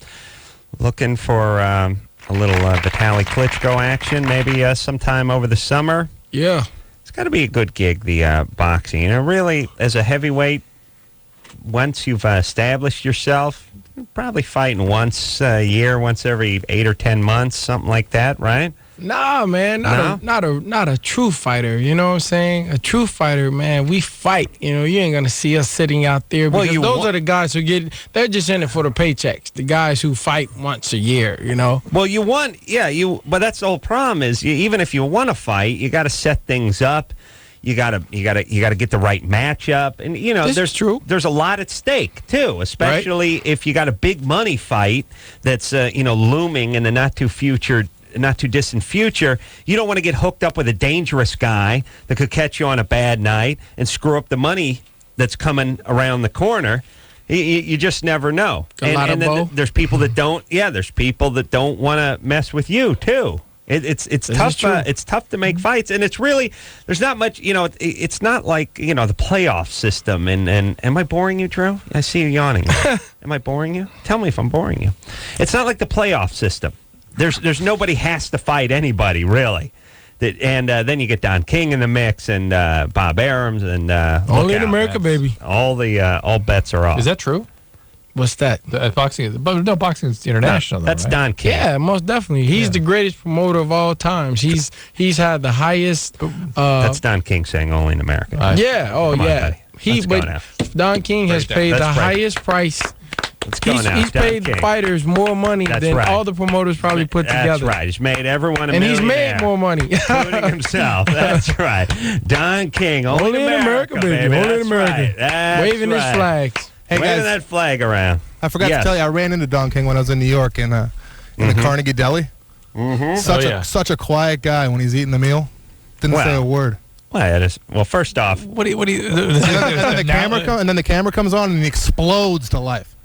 Looking for a little Vitaly Klitschko action, maybe sometime over the summer. Yeah. It's got to be a good gig, the boxing. You know, really, as a heavyweight, once you've established yourself, you're probably fighting once a year, once every 8 or 10 months, something like that, right? Nah, man, not a true fighter. You know what I'm saying? A true fighter, man, we fight. You know, you ain't gonna see us sitting out there because those are the guys who they're just in it for the paychecks. The guys who fight once a year. You know. Well, but that's the whole problem is even if you want to fight, you got to set things up. You gotta get the right matchup, and you know there's a lot at stake too, especially if you got a big money fight that's looming in the not too distant future. You don't want to get hooked up with a dangerous guy that could catch you on a bad night and screw up the money that's coming around the corner. You just never know. And then there's people that don't. Yeah, there's people that don't want to mess with you too. It's tough. It's tough to make fights, and it's really there's not much. You know, it's not like the playoff system. And am I boring you, Drew? I see you yawning. Am I boring you? Tell me if I'm boring you. It's not like the playoff system. There's nobody has to fight anybody really. And then you get Don King in the mix and Bob Arams and only in America, baby. All bets are off. Is that true? What's that? Boxing is international. No, that's right? Don King. Yeah, most definitely. He's the greatest promoter of all times. He's had the highest. That's Don King saying only in America. Yeah. Oh, yeah. Don King has paid the highest price. He's paid the fighters more money than all the promoters probably put together. That's right. He's made everyone a millionaire. And he's made more money. Including himself. That's right. Don King, only in America, baby. Only in America. Right. Waving his flags. Hey, waving guys, that flag around. I forgot to tell you, I ran into Don King when I was in New York in the Carnegie Deli. Mm-hmm. Such a quiet guy when he's eating the meal. Didn't say a word. Well, first off, and then the camera comes on and he explodes to life.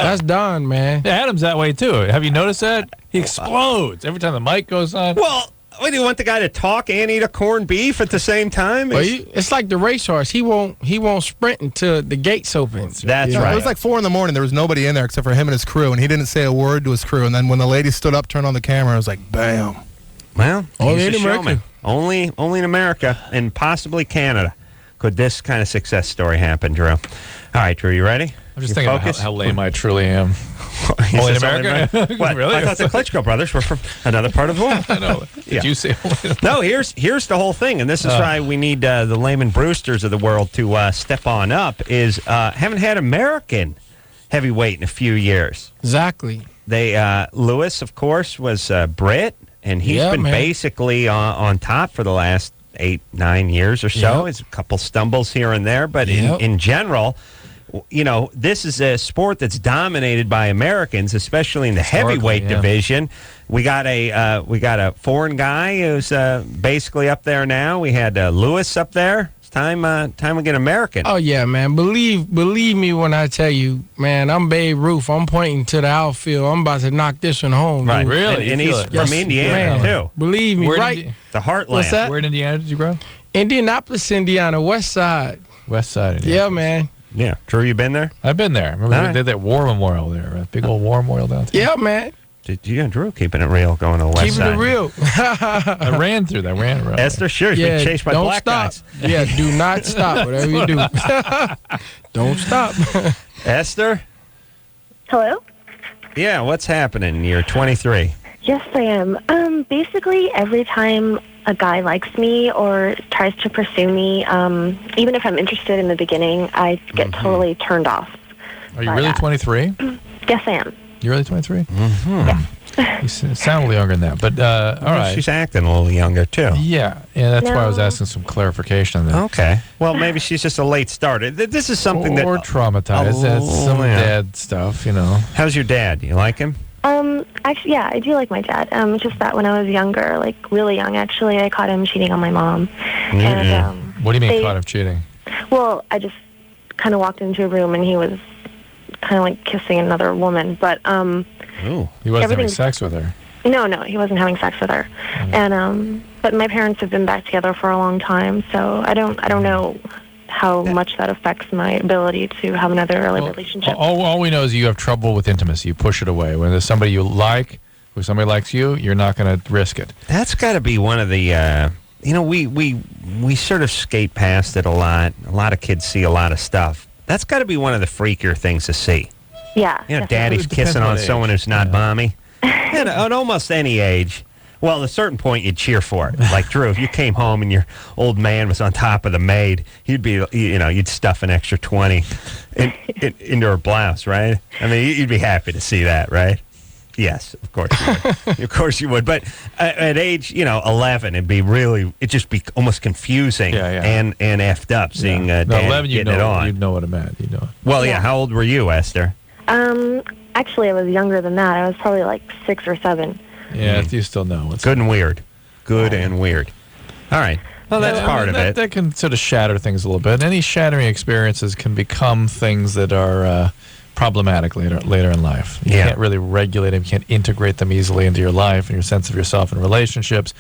That's done, man. Yeah, Adam's that way too. Have you noticed that? He explodes every time the mic goes on. Well, do you want the guy to talk and eat a corned beef at the same time? It's like the racehorse. He won't sprint until the gates open. That's right. It was like 4 a.m. There was nobody in there except for him and his crew, and he didn't say a word to his crew. And then when the lady stood up, turned on the camera, it was like, bam. Well, only he's in a America. showman. Only in America and possibly Canada could this kind of success story happen, Drew. All right, Drew, you ready? I'm just thinking about how lame I truly am. Only in America? What? Really? I thought the Klitschko brothers were from another part of the world. I know. Did you say No, here's the whole thing, and this is why we need the Lamon Brewsters of the world to step on up, is haven't had American heavyweight in a few years. Exactly. They Lewis, of course, was Brit, and he's been basically on top for the last 8-9 years or so. It's a couple stumbles here and there, but in general, you know, this is a sport that's dominated by Americans, especially in the heavyweight division. We got a foreign guy who's basically up there now. We had Lewis up there. It's time we get American. Oh yeah, man. Believe me when I tell you, man. I'm Babe Ruth. I'm pointing to the outfield. I'm about to knock this one home. Right, dude. really, and he's from Indiana too. Believe me, The heartland. What's that? Where in Indiana did you grow? Indianapolis, Indiana, West Side. West Side. Indiana. Yeah, man. Yeah, Drew, you been there? I've been there. Remember they did that war memorial there, a big old war memorial downtown. Yeah, man. Drew keeping it real, going to the west side. Keeping it real. I ran through that. Right. Esther, sure, you've been chased by don't black stop. guys. Yeah, do not stop. Whatever you do, don't stop. Esther? Hello? Yeah, what's happening? You're 23. Yes, I am. Basically, every time a guy likes me or tries to pursue me, even if I'm interested in the beginning, I get totally turned off. Are you really 23? Yes, I am. You're really 23? Yeah. You sound a little younger than that, but all right. She's acting a little younger, too. Yeah, that's why I was asking some clarification on that. Okay. Well, maybe she's just a late starter. This is something Or traumatized. That's some dad stuff, you know. How's your dad? Do you like him? Actually, yeah, I do like my dad. It's just that when I was younger, like really young, actually, I caught him cheating on my mom. And, what do you mean caught him cheating? Well, I just kind of walked into a room and he was kind of like kissing another woman, but he wasn't having sex with her. No, he wasn't having sex with her. And but my parents have been back together for a long time, so I don't know how much that affects my ability to have another relationship. All we know is you have trouble with intimacy. You push it away. When there's somebody you like, when somebody likes you, you're not going to risk it. That's got to be one of the, we sort of skate past it a lot. A lot of kids see a lot of stuff. That's got to be one of the freakier things to see. Yeah. You know, daddy's kissing on someone who's not mommy. At almost any age. Well, at a certain point, you'd cheer for it. Like, Drew, if you came home and your old man was on top of the maid, you'd stuff an extra 20 into her blouse, right? I mean, you'd be happy to see that, right? Yes, of course you would. Of course you would. But at age, 11, it'd just be almost confusing and effed up seeing Dad 11, getting it on. You'd know what it meant. You know. Well, yeah. How old were you, Esther? Actually, I was younger than that. I was probably like 6 or 7. Yeah, you still know. Good and weird. Good and weird. All right. Well, that's part of it. That can sort of shatter things a little bit. Any shattering experiences can become things that are problematic later in life. You can't really regulate them. You can't integrate them easily into your life and your sense of yourself and relationships.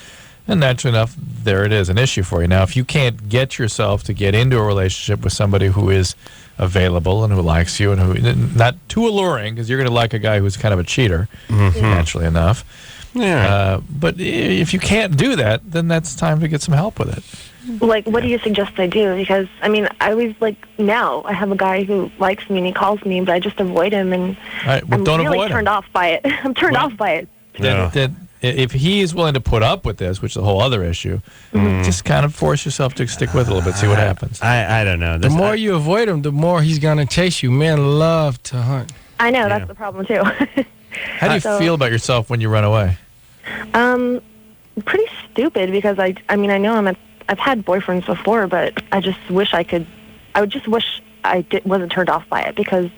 And naturally enough, there it is, an issue for you. Now, if you can't get yourself to get into a relationship with somebody who is available and who likes you and who not too alluring, because you're going to like a guy who's kind of a cheater, naturally enough. Yeah. But if you can't do that, then that's time to get some help with it. Like, what do you suggest I do? Because, I mean, I always, now I have a guy who likes me and he calls me, but I just avoid him, and I'm really turned off by it. I'm turned off by it. Then if he is willing to put up with this, which is a whole other issue, just kind of force yourself to stick with it a little bit, see what happens. I don't know. The more you avoid him, the more he's going to chase you. Men love to hunt. I know, that's the problem, too. How do you feel about yourself when you run away? Pretty stupid, because I know I've had boyfriends before, but I just wish I would just wish I wasn't turned off by it, because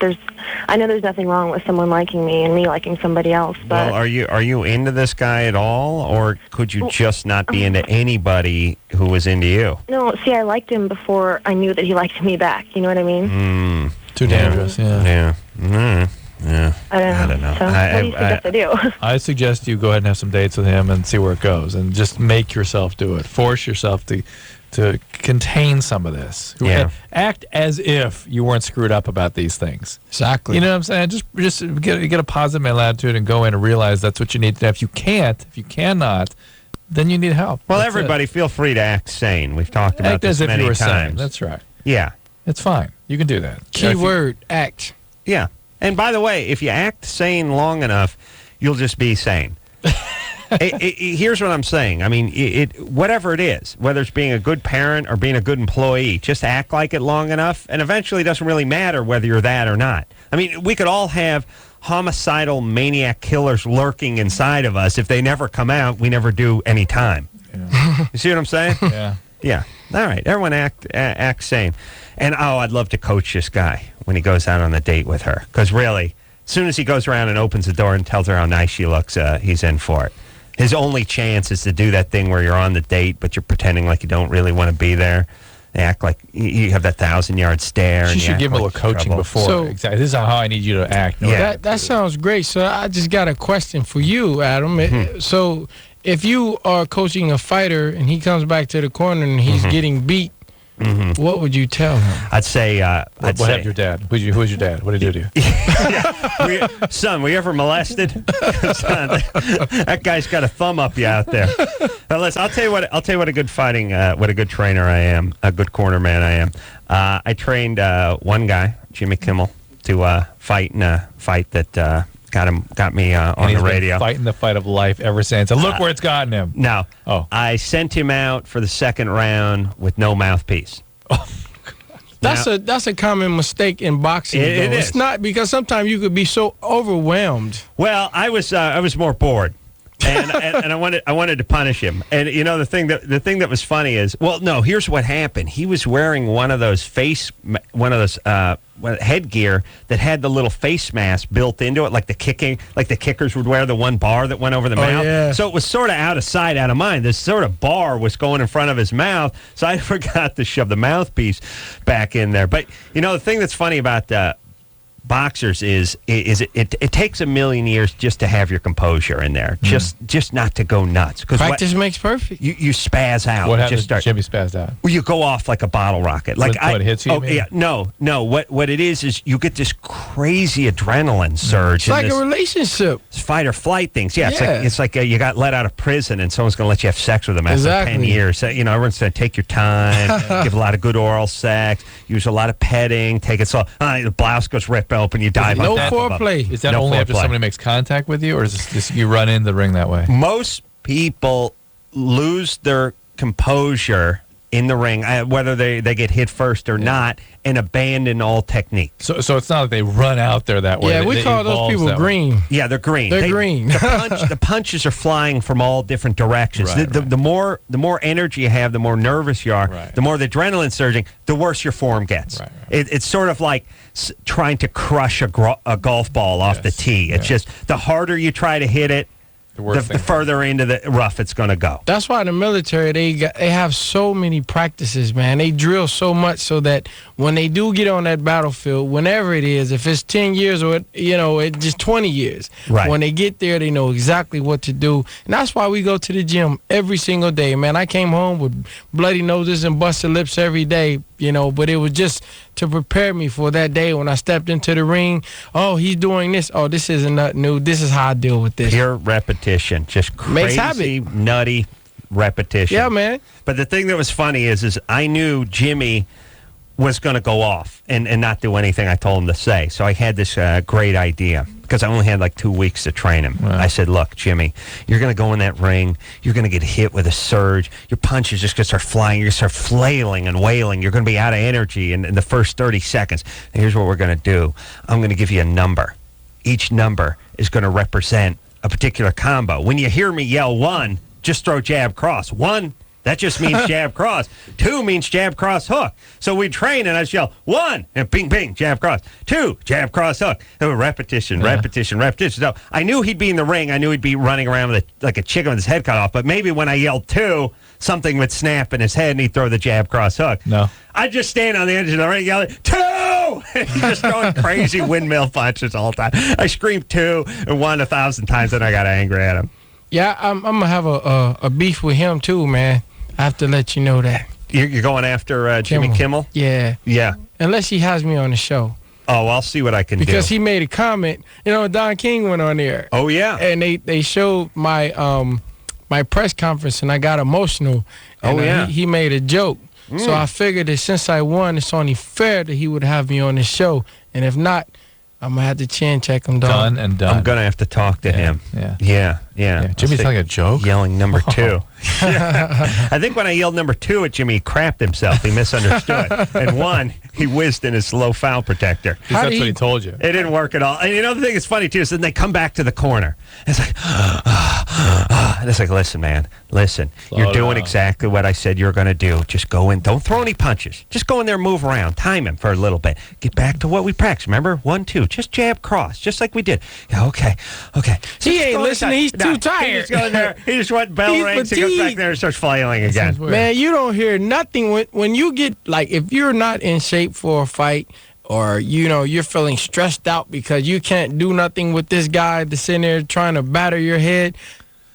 I know there's nothing wrong with someone liking me and me liking somebody else. But are you into this guy at all, or could you just not be into anybody who was into you? No, see, I liked him before I knew that he liked me back. You know what I mean? Too dangerous, yeah. Yeah. Yeah. I don't know. So what do you suggest I do? I suggest you go ahead and have some dates with him and see where it goes, and just make yourself do it. Force yourself to contain some of this. Yeah. Act as if you weren't screwed up about these things. Exactly. You know what I'm saying? Just get a positive mental attitude and go in and realize that's what you need to do. If you cannot, then you need help. Well, that's everybody feel free to act sane. We've talked about act this as if many you were times. sane. That's right. Yeah. It's fine. You can do that. Key word, act. Yeah. And by the way, if you act sane long enough, you'll just be sane. Here's what I'm saying. I mean, whatever it is, whether it's being a good parent or being a good employee, just act like it long enough, and eventually it doesn't really matter whether you're that or not. I mean, we could all have homicidal maniac killers lurking inside of us. If they never come out, we never do any time. Yeah. You see what I'm saying? Yeah. Yeah. All right. Everyone act sane. And, I'd love to coach this guy when he goes out on a date with her. Because really, as soon as he goes around and opens the door and tells her how nice she looks, he's in for it. His only chance is to do that thing where you're on the date, but you're pretending like you don't really want to be there. They act like you have that 1,000-yard stare. She should give him a little coaching before. So, exactly. This is how I need you to act. Yeah. That sounds great. So I just got a question for you, Adam. So if you are coaching a fighter and he comes back to the corner and he's getting beat, what would you tell him? I'd say... what happened to your dad? Who's your dad? What did he do to you? Son, were you ever molested? Son, that guy's got a thumb up you out there. Now, listen, I'll tell you what a good fighting, what a good trainer I am, a good corner man I am. I trained one guy, Jimmy Kimmel, to fight in a fight that got me on the radio. Been fighting the fight of life ever since. And look where it's gotten him. No. Oh. I sent him out for the second round with no mouthpiece. That's a common mistake in boxing. It is. It's not, because sometimes you could be so overwhelmed. Well, I was more bored. And I wanted to punish him. And you know, the thing that was funny is, well, no, here's what happened. He was wearing one of those headgear that had the little face mask built into it, like the kickers would wear, the one bar that went over the mouth. Yeah. So it was sort of out of sight, out of mind. This sort of bar was going in front of his mouth, so I forgot to shove the mouthpiece back in there. But you know, the thing that's funny about boxers is it takes a million years just to have your composure in there, just not to go nuts. Practice makes perfect. You spaz out. What happens? Jimmy spazzed out. Well, you go off like a bottle rocket. Like what hits you? Oh yeah, no. What it is you get this crazy adrenaline surge. It's like a relationship. It's fight or flight things. Yeah, it's like you got let out of prison and someone's going to let you have sex with them after 10 years. So, you know, everyone's going to take your time, give a lot of good oral sex, use a lot of petting, take it slow. The blouse goes ripped open, you dive on top of them. Foreplay. Is that only after somebody makes contact with you, or is this you run in the ring that way? Most people lose their composure in the ring, whether they get hit first or not, and abandon all technique. So it's not like they run out there that way. Yeah, we call those people green. Yeah, they're green. They're green. The punches are flying from all different directions. Right, the more energy you have, the more nervous you are, the more the adrenaline surging, the worse your form gets. Right. It's sort of like trying to crush a golf ball off the tee. It's just the harder you try to hit it, the further into the rough it's going to go. That's why the military, they have so many practices, man. They drill so much so that when they do get on that battlefield, whenever it is, if it's 10 years or, it's just 20 years, when they get there, they know exactly what to do. And that's why we go to the gym every single day, man. I came home with bloody noses and busted lips every day, but it was just to prepare me for that day when I stepped into the ring. Oh, he's doing this. Oh, this isn't nothing new. This is how I deal with this. Pure repetition. Just crazy, nutty repetition. Yeah, man. But the thing that was funny is I knew Jimmy was going to go off and not do anything I told him to say. So I had this great idea, because I only had like 2 weeks to train him. Wow. I said, look, Jimmy, you're going to go in that ring. You're going to get hit with a surge. Your punches just going to start flying. You're going to start flailing and wailing. You're going to be out of energy in the first 30 seconds. And here's what we're going to do. I'm going to give you a number. Each number is going to represent a particular combo. When you hear me yell 1, just throw jab, cross. 1, that just means jab, cross. 2 means jab, cross, hook. So we train, and I just yell 1, and bing, bing, jab, cross. 2, jab, cross, hook. And repetition. So I knew he'd be in the ring. I knew he'd be running around like a chicken with his head cut off. But maybe when I yelled 2, something would snap in his head, and he'd throw the jab, cross, hook. No. I'd just stand on the edge of the ring yelling, 2! 2! He's just going crazy windmill punches all the time. I screamed 2 and 1 1,000 times, and I got angry at him. Yeah, I'm gonna have a beef with him too, man. I have to let you know that. You're going after Jimmy Kimmel? Yeah. Yeah. Unless he has me on the show. Oh, I'll see what I can do. Because he made a comment. You know, Don King went on there. Oh, yeah. And they showed my my press conference, and I got emotional. And, yeah. He made a joke. So I figured that since I won, it's only fair that he would have me on the show. And if not, I'm going to have to chin check him, dog. Done and done. I'm going to have to talk to him. Yeah. Yeah. Jimmy's telling a joke? Yelling number 2. I think when I yelled number 2 at Jimmy, he crapped himself. He misunderstood. And 1, he whizzed in his low foul protector. That's what he told you. It didn't work at all. And you know the thing that's funny, too, is then they come back to the corner. It's like, and it's like, listen, man, listen. You're doing exactly what I said you're going to do. Just go in. Don't throw any punches. Just go in there, move around, time him for a little bit. Get back to what we practiced. Remember? 1, 2. Just jab, cross, just like we did. Yeah, okay. So he ain't listening. He's too tired. He just goes there. He just went bell rings. He goes back there and starts flailing again. Man, you don't hear nothing when you get, like, if you're not in shape for a fight, or, you know, you're feeling stressed out because you can't do nothing with this guy that's sitting there trying to batter your head,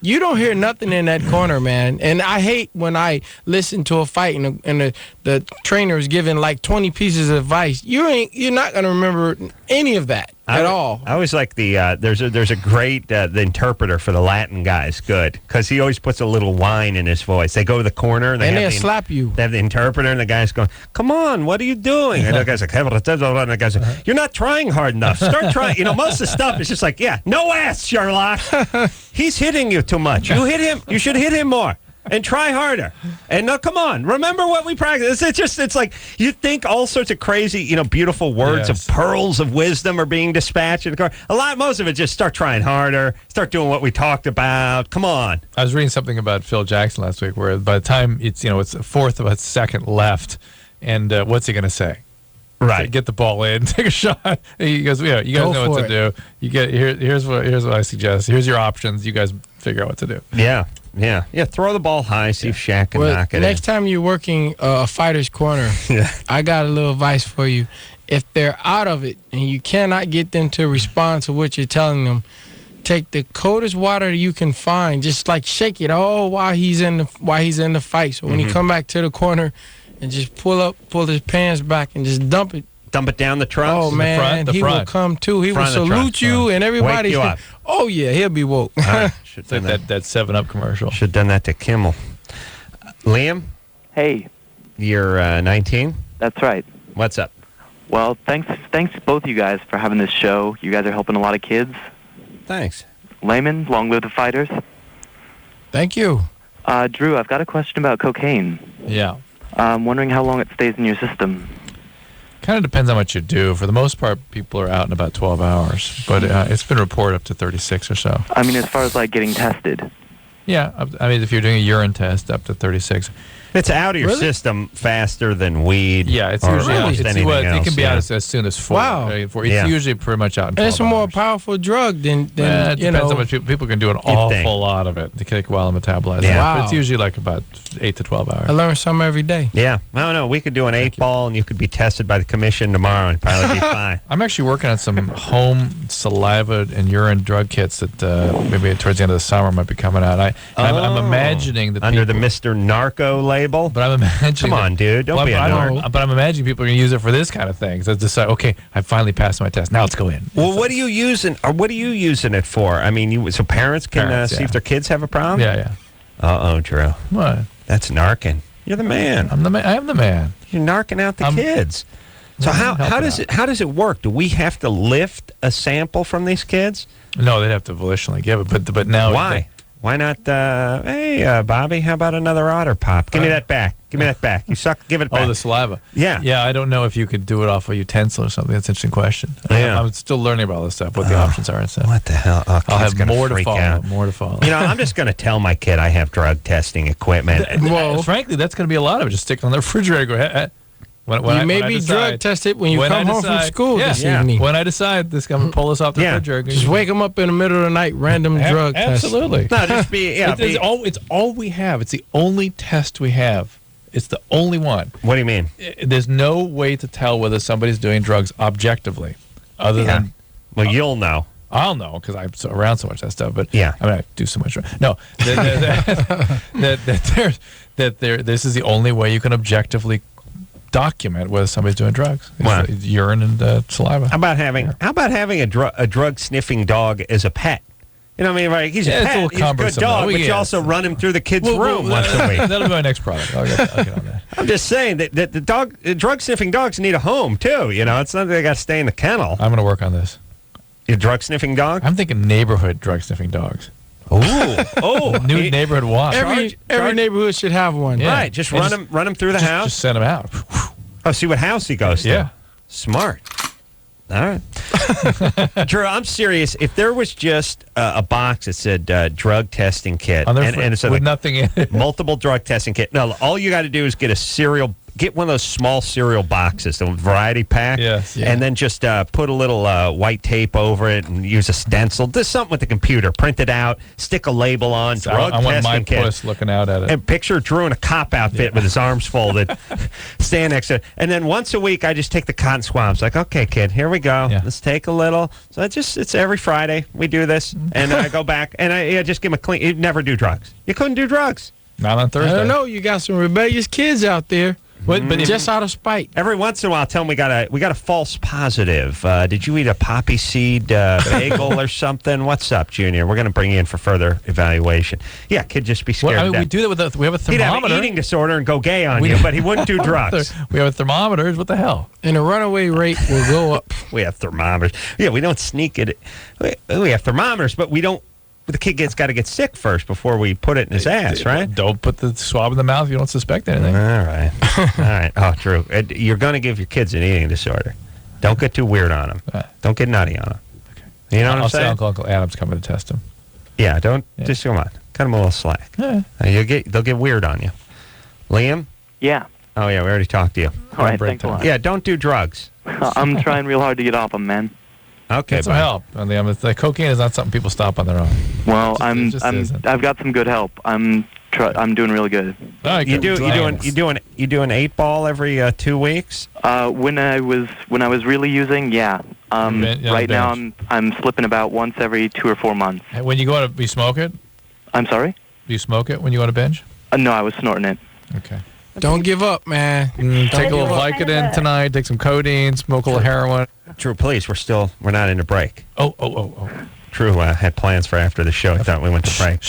you don't hear nothing in that corner, man. And I hate when I listen to a fight and the trainer is giving like 20 pieces of advice. You're not going to remember any of that at all. I always like there's a great the interpreter for the Latin guys, good, because he always puts a little whine in his voice. They go to the corner and they'll slap you. They have the interpreter and the guy's going, "Come on, what are you doing?" And the guy's like, and the guy's like, "You're not trying hard enough. Start trying." You know, most of the stuff is just like, "Yeah, no ass, Sherlock. He's hitting you too much. You hit him. You should hit him more. And try harder. And no, come on. Remember what we practiced. It's like you think all sorts of crazy, beautiful words of pearls of wisdom are being dispatched in the car. Most of it just start trying harder, start doing what we talked about. Come on. I was reading something about Phil Jackson last week where by the time it's a fourth of a second left, and what's he going to say? Right. Get the ball in, take a shot. He goes, "Yeah, you guys know what to do. You get here's what I suggest. Here's your options. You guys figure out what to do." Yeah. Throw the ball high, see if Shaq can knock it next time you're working a fighter's corner, I got a little advice for you. If they're out of it and you cannot get them to respond to what you're telling them, take the coldest water you can find. Just like shake it while he's in the fight. So when he come back to the corner, and just pull his pants back and just dump it. Dump it down the trunks? Oh, man, he will come too. He will salute you, and everybody. Wake you up. Oh, yeah, he'll be woke. It's like that 7-Up commercial. Should have done that to Kimmel. Liam? Hey. You're 19? That's right. What's up? Well, thanks to both you guys for having this show. You guys are helping a lot of kids. Thanks. Lamon, long live the fighters. Thank you. Drew, I've got a question about cocaine. Yeah. I'm wondering how long it stays in your system. Kind of depends on what you do. For the most part, people are out in about 12 hours. But it's been reported up to 36 or so. I mean, as far as, like, getting tested. Yeah. I mean, if you're doing a urine test, up to 36. It's out of your system faster than weed. Yeah, it's usually it can be out as soon as 4. Wow. It's usually pretty much out in 12 It's a more powerful drug than it depends on much people can do an awful lot of it to take a while to metabolize. Yeah. Wow. But it's usually like about 8 to 12 hours. I learn something every day. Yeah. I don't know. We could do an 8-ball, and you could be tested by the commission tomorrow and probably be fine. I'm actually working on some home saliva and urine drug kits that maybe towards the end of the summer might be coming out. I'm imagining that under the Mr. Narco label. But I'm imagining. Come on, dude. Don't be a narc. But I'm imagining people are going to use it for this kind of thing. So decide, okay, I finally passed my test. Now let's go in. Well, what are you using? Or what are you using it for? I mean, so parents can see if their kids have a problem. Yeah. Drew. What? That's narking. You're the man. I'm the man. I am the man. You're narking out the kids. So how does it work? Do we have to lift a sample from these kids? No, they'd have to volitionally give it. But now why? Why not, hey, Bobby, how about another Otter Pop? Give me that back. Give me that back. You suck. Give it back. Oh, the saliva. Yeah. Yeah, I don't know if you could do it off a utensil or something. That's an interesting question. Yeah. I'm still learning about this stuff, what the options are and stuff. What the hell? I'll have more to follow. I'm just going to tell my kid I have drug testing equipment. Frankly, that's going to be a lot of it. Just stick it on the refrigerator. Go ahead. You may be drug tested when you come home from school this evening. When I decide this, I'm going to pull this off the refrigerator. Just wake them up in the middle of the night, random drug test. Absolutely. No, just be, it's all we have. It's the only test we have. It's the only one. What do you mean? There's no way to tell whether somebody's doing drugs objectively, other than. Well, you'll know. I'll know because I'm around so much of that stuff. But yeah, I mean, I do so much. No, this is the only way you can objectively document whether somebody's doing drugs. Wow. It's urine and saliva. How about having a drug sniffing dog as a pet? You know what I mean? Right? He's a pet. He's a good dog, but you also run him through the kid's room once a week. That'll be my next product. I'll get on that. I'm just saying that the drug sniffing dogs need a home too. You know, it's not that they got to stay in the kennel. I'm going to work on this. Your drug sniffing dog? I'm thinking neighborhood drug sniffing dogs. Oh, new neighborhood watch. Every neighborhood should have one. Yeah. Right, just run him through the house. Just send him out. Oh, see what house he goes to. Yeah. Smart. All right. Drew, I'm serious. If there was just a box that said drug testing kit and it said with nothing in it. Multiple drug testing kit. No, all you got to do is get one of those small cereal boxes, the variety pack, and then just put a little white tape over it and use a stencil. Do something with the computer. Print it out, stick a label on, So drug I want testing my kit. puss looking out at it. And picture Drew in a cop outfit with his arms folded, stand next to it. And then once a week, I just take the cotton swabs. Like, okay, kid, here we go. Yeah. Let's take a little. So it's every Friday we do this. And I go back and I just give him a clean. You never do drugs. You couldn't do drugs. Not on Thursday. I don't know. You got some rebellious kids out there. But just out of spite. Every once in a while, tell them we got a false positive. Did you eat a poppy seed bagel or something? What's up, Junior? We're going to bring you in for further evaluation. Yeah, kid, just be scared. Well, I mean, we do that we have a thermometer. He'd have an eating disorder and go gay on you, but he wouldn't do drugs. We have thermometers. What the hell? And the runaway rate will go up. We have thermometers. Yeah, we don't sneak it. We have thermometers, but we don't. The kid got to get sick first before we put it in his ass, right? Don't put the swab in the mouth if you don't suspect anything. All right. All right. Oh, Drew, you're going to give your kids an eating disorder. Don't get too weird on them. Don't get nutty on them. Okay. You know what I'm saying? Uncle Adam's coming to test him. Yeah, just come on. Cut him a little slack. Yeah. They'll get weird on you. Liam? Yeah. Oh, yeah, we already talked to you. All right, thanks a lot. Yeah, don't do drugs. I'm trying real hard to get off them, man. Okay, get some help. The cocaine is not something people stop on their own. Well, I've got some good help. I'm doing really good. You do an 8-ball every 2 weeks? When I was really using, yeah. Right now I'm slipping about once every 2 or 4 months. When you go to, you smoke it? I'm sorry? Do you smoke it when you go to binge? No, I was snorting it. Okay. Don't give up, man. Take a little Vicodin tonight. Take some codeine. Smoke a little heroin. Drew, please. We're not in a break. Oh. Drew had plans for after the show. I thought we went to break.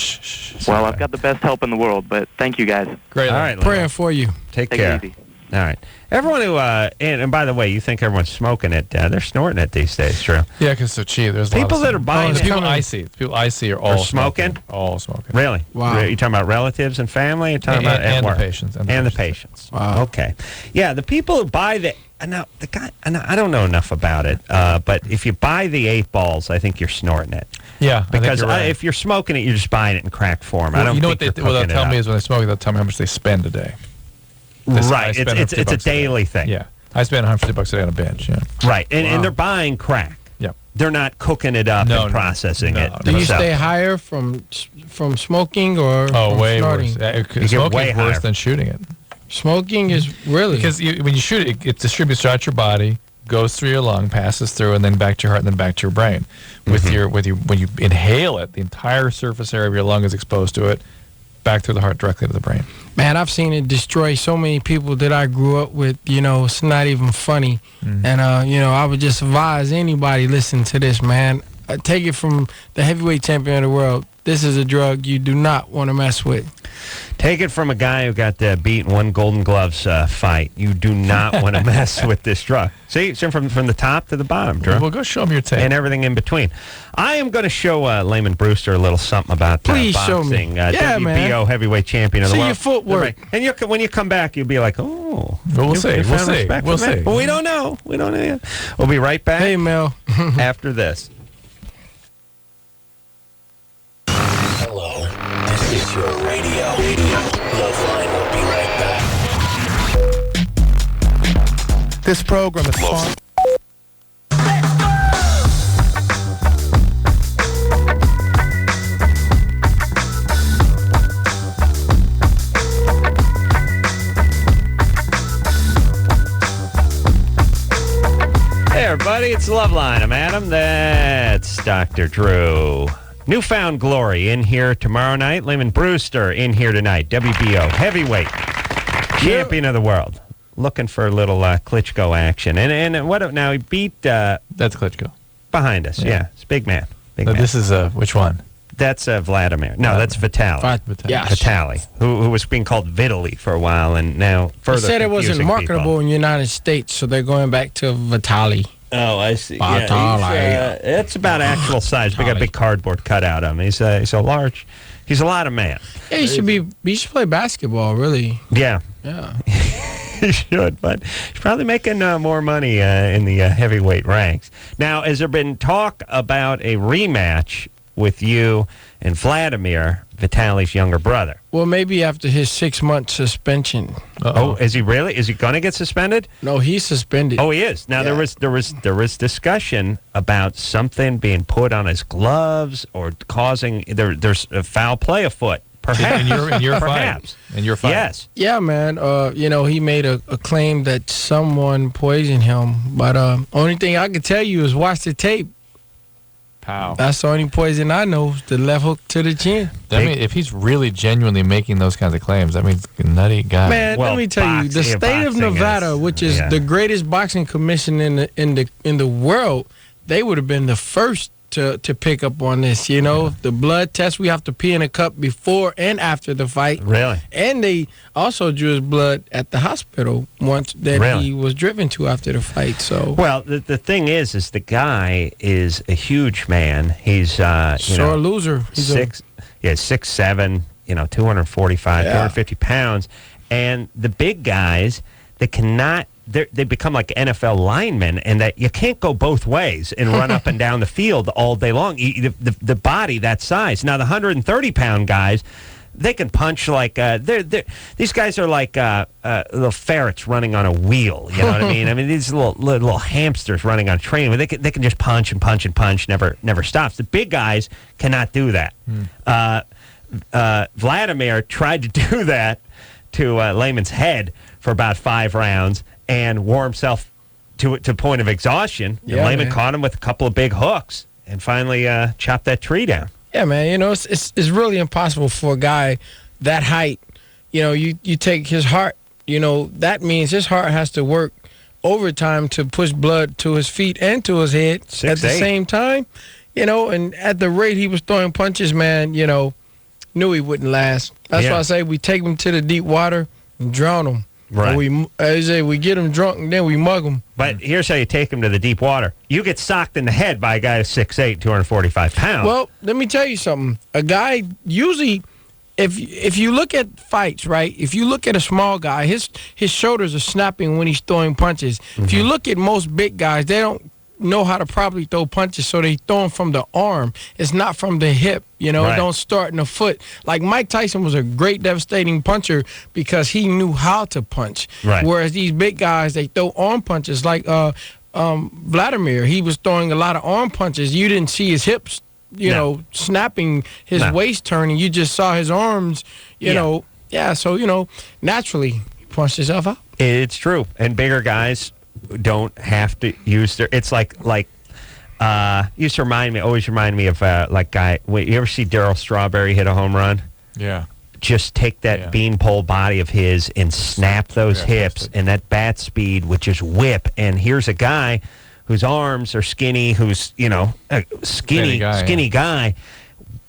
Well, I've got the best help in the world, but thank you guys. Great. All right. Praying for you. Take care. It easy. All right. Everyone who, and by the way, you think everyone's smoking it. They're snorting it these days, Drew. Yeah, because it's so cheap. There's people that are buying it. People I see are all smoking. All smoking. Really? Wow. You talking about relatives and family? You're talking about at work? The patients. And the patients. Wow. Okay. Yeah, the people who buy now the guy. I don't know enough about it, but if you buy the 8 balls, I think you're snorting it. Yeah, because right. If you're smoking it, you're just buying it in crack form. Well, I don't. You know think what they'll tell me is when they smoke it, they'll tell me how much they spend a day. Right. It's a daily thing. Yeah. I spend $150 a day on a binge. Yeah. Right. And they're buying crack. Yep. They're not cooking it up and processing it. Do you stay higher from smoking or from way snorting? worse? Smoking is worse than shooting it. Smoking is really because when you shoot it, it distributes throughout your body, goes through your lung, passes through, and then back to your heart, and then back to your brain. When you inhale it, the entire surface area of your lung is exposed to it, back through the heart directly to the brain. Man, I've seen it destroy so many people that I grew up with. It's not even funny. And I would just advise anybody listening to this, man. Take it from the heavyweight champion of the world. This is a drug you do not want to mess with. Take it from a guy who got beat in one Golden Gloves fight. You do not want to mess with this drug. See, from the top to the bottom, Drew. Well, go show him your tape. And everything in between. I am going to show Lamon Brewster a little something about Please boxing. Show me. Yeah, WBO man. Heavyweight champion of the world. See your footwork. And when you come back, you'll be like, oh. Well, we'll see. We'll see. But we don't know. We don't know yet. We'll be right back. Hey, Mel. After this. Hello, this is your radio. LoveLine will be right back. This program is sponsored. everybody. It's LoveLine. I'm Adam. That's Dr. Drew. Newfound Glory in here tomorrow night. Lamon Brewster in here tonight. WBO heavyweight champion of the world. Looking for a little Klitschko action. And what now? He beat... That's Klitschko. Behind us, yeah. It's big man. This is which one? That's Vladimir. No, that's Vitaly. Yes. Vitaly, who was being called Vitaly for a while, and now further They said it wasn't confusing marketable people. in the United States, so they're going back to Vitaly. Oh, I see. Vitaly. It's about actual size. We got a big cardboard cutout of him. He's a large. He's a lot of man. Yeah, he should play basketball, really. Yeah. Yeah. He should, but he's probably making more money in the heavyweight ranks. Now, has there been talk about a rematch with you and Vladimir, Vitaly's younger brother? Well, maybe after his 6-month suspension. Oh, is he really? Is he going to get suspended? No, he's suspended. Oh, he is. Now there was discussion about something being put on his gloves or causing there's a foul play afoot. Perhaps. In your Perhaps. fight. In your fight. Yes. Yeah, man. He made a claim that someone poisoned him, but only thing I can tell you is watch the tape. Pow. That's the only poison I know, the left hook to the chin. I mean, if he's really genuinely making those kinds of claims, that means a nutty guy. Man, let me tell you, the state of Nevada, which is the greatest boxing commission in the world, they would have been the first to pick up on this. The blood test, we have to pee in a cup before and after the fight. Really? And they also drew his blood at the hospital once that he was driven to after the fight. So well, the thing is the guy is a huge man. He's sore loser. He's 6'7", 245, 250 pounds, and the big guys that cannot. They become like NFL linemen, and that you can't go both ways and run up and down the field all day long. The body that size. Now the 130-pound guys, they can punch like these guys are like little ferrets running on a wheel. You know what I mean? I mean these little hamsters running on a train. They can just punch and punch and punch. Never stops. The big guys cannot do that. Vladimir tried to do that to Lamon's head for about 5 rounds. And wore himself to point of exhaustion. And Lamon caught him with a couple of big hooks and finally chopped that tree down. Yeah, man. It's really impossible for a guy that height. You take his heart. That means his heart has to work overtime to push blood to his feet and to his head at the same time. And at the rate he was throwing punches, man, knew he wouldn't last. That's why I say we take him to the deep water and drown him. Right. We get them drunk and then we mug them. But here's how you take them to the deep water. You get socked in the head by a guy who's 6'8", 245 pounds. Well, let me tell you something. A guy usually, if you look at fights, right? If you look at a small guy, his shoulders are snapping when he's throwing punches. Mm-hmm. If you look at most big guys, they don't know how to properly throw punches, so they throw them from the arm. It's not from the hip. It don't start in the foot. Like Mike Tyson was a great devastating puncher because he knew how to punch. Right. Whereas these big guys, they throw arm punches. Like Vladimir, he was throwing a lot of arm punches. You didn't see his hips, snapping, his waist turning. You just saw his arms, So, naturally, he punched himself out. It's true. And bigger guys don't have to use their. It's like used to always remind me of guy. You ever see Darryl Strawberry hit a home run? Yeah. Just take that beanpole body of his and snap those hips, and that bat speed would just whip. And here's a guy whose arms are skinny, who's a skinny guy.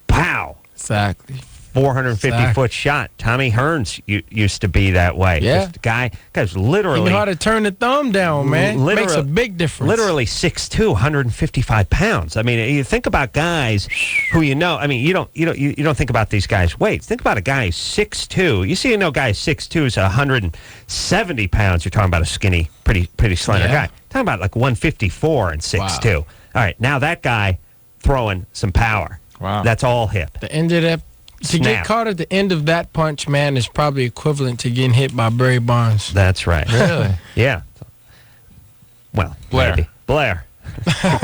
Pow! Exactly. 450-foot shot. Tommy Hearns used to be that way. Yeah. This guy's literally... You know how to turn the thumb down, man. Makes a big difference. Literally 6'2", 155 pounds. I mean, you think about guys who you mean, you don't think about these guys' weights. Think about a guy who's 6'2". You see, guy 6'2" is 170 pounds. You're talking about a skinny, pretty slender guy. Talking about like 154 and 6'2". All right, now that guy throwing some power. Wow. That's all hip. The end of that... To get caught at the end of that punch, man, is probably equivalent to getting hit by Barry Bonds. That's right. Really? Yeah. Well, Blair. Maybe. Blair.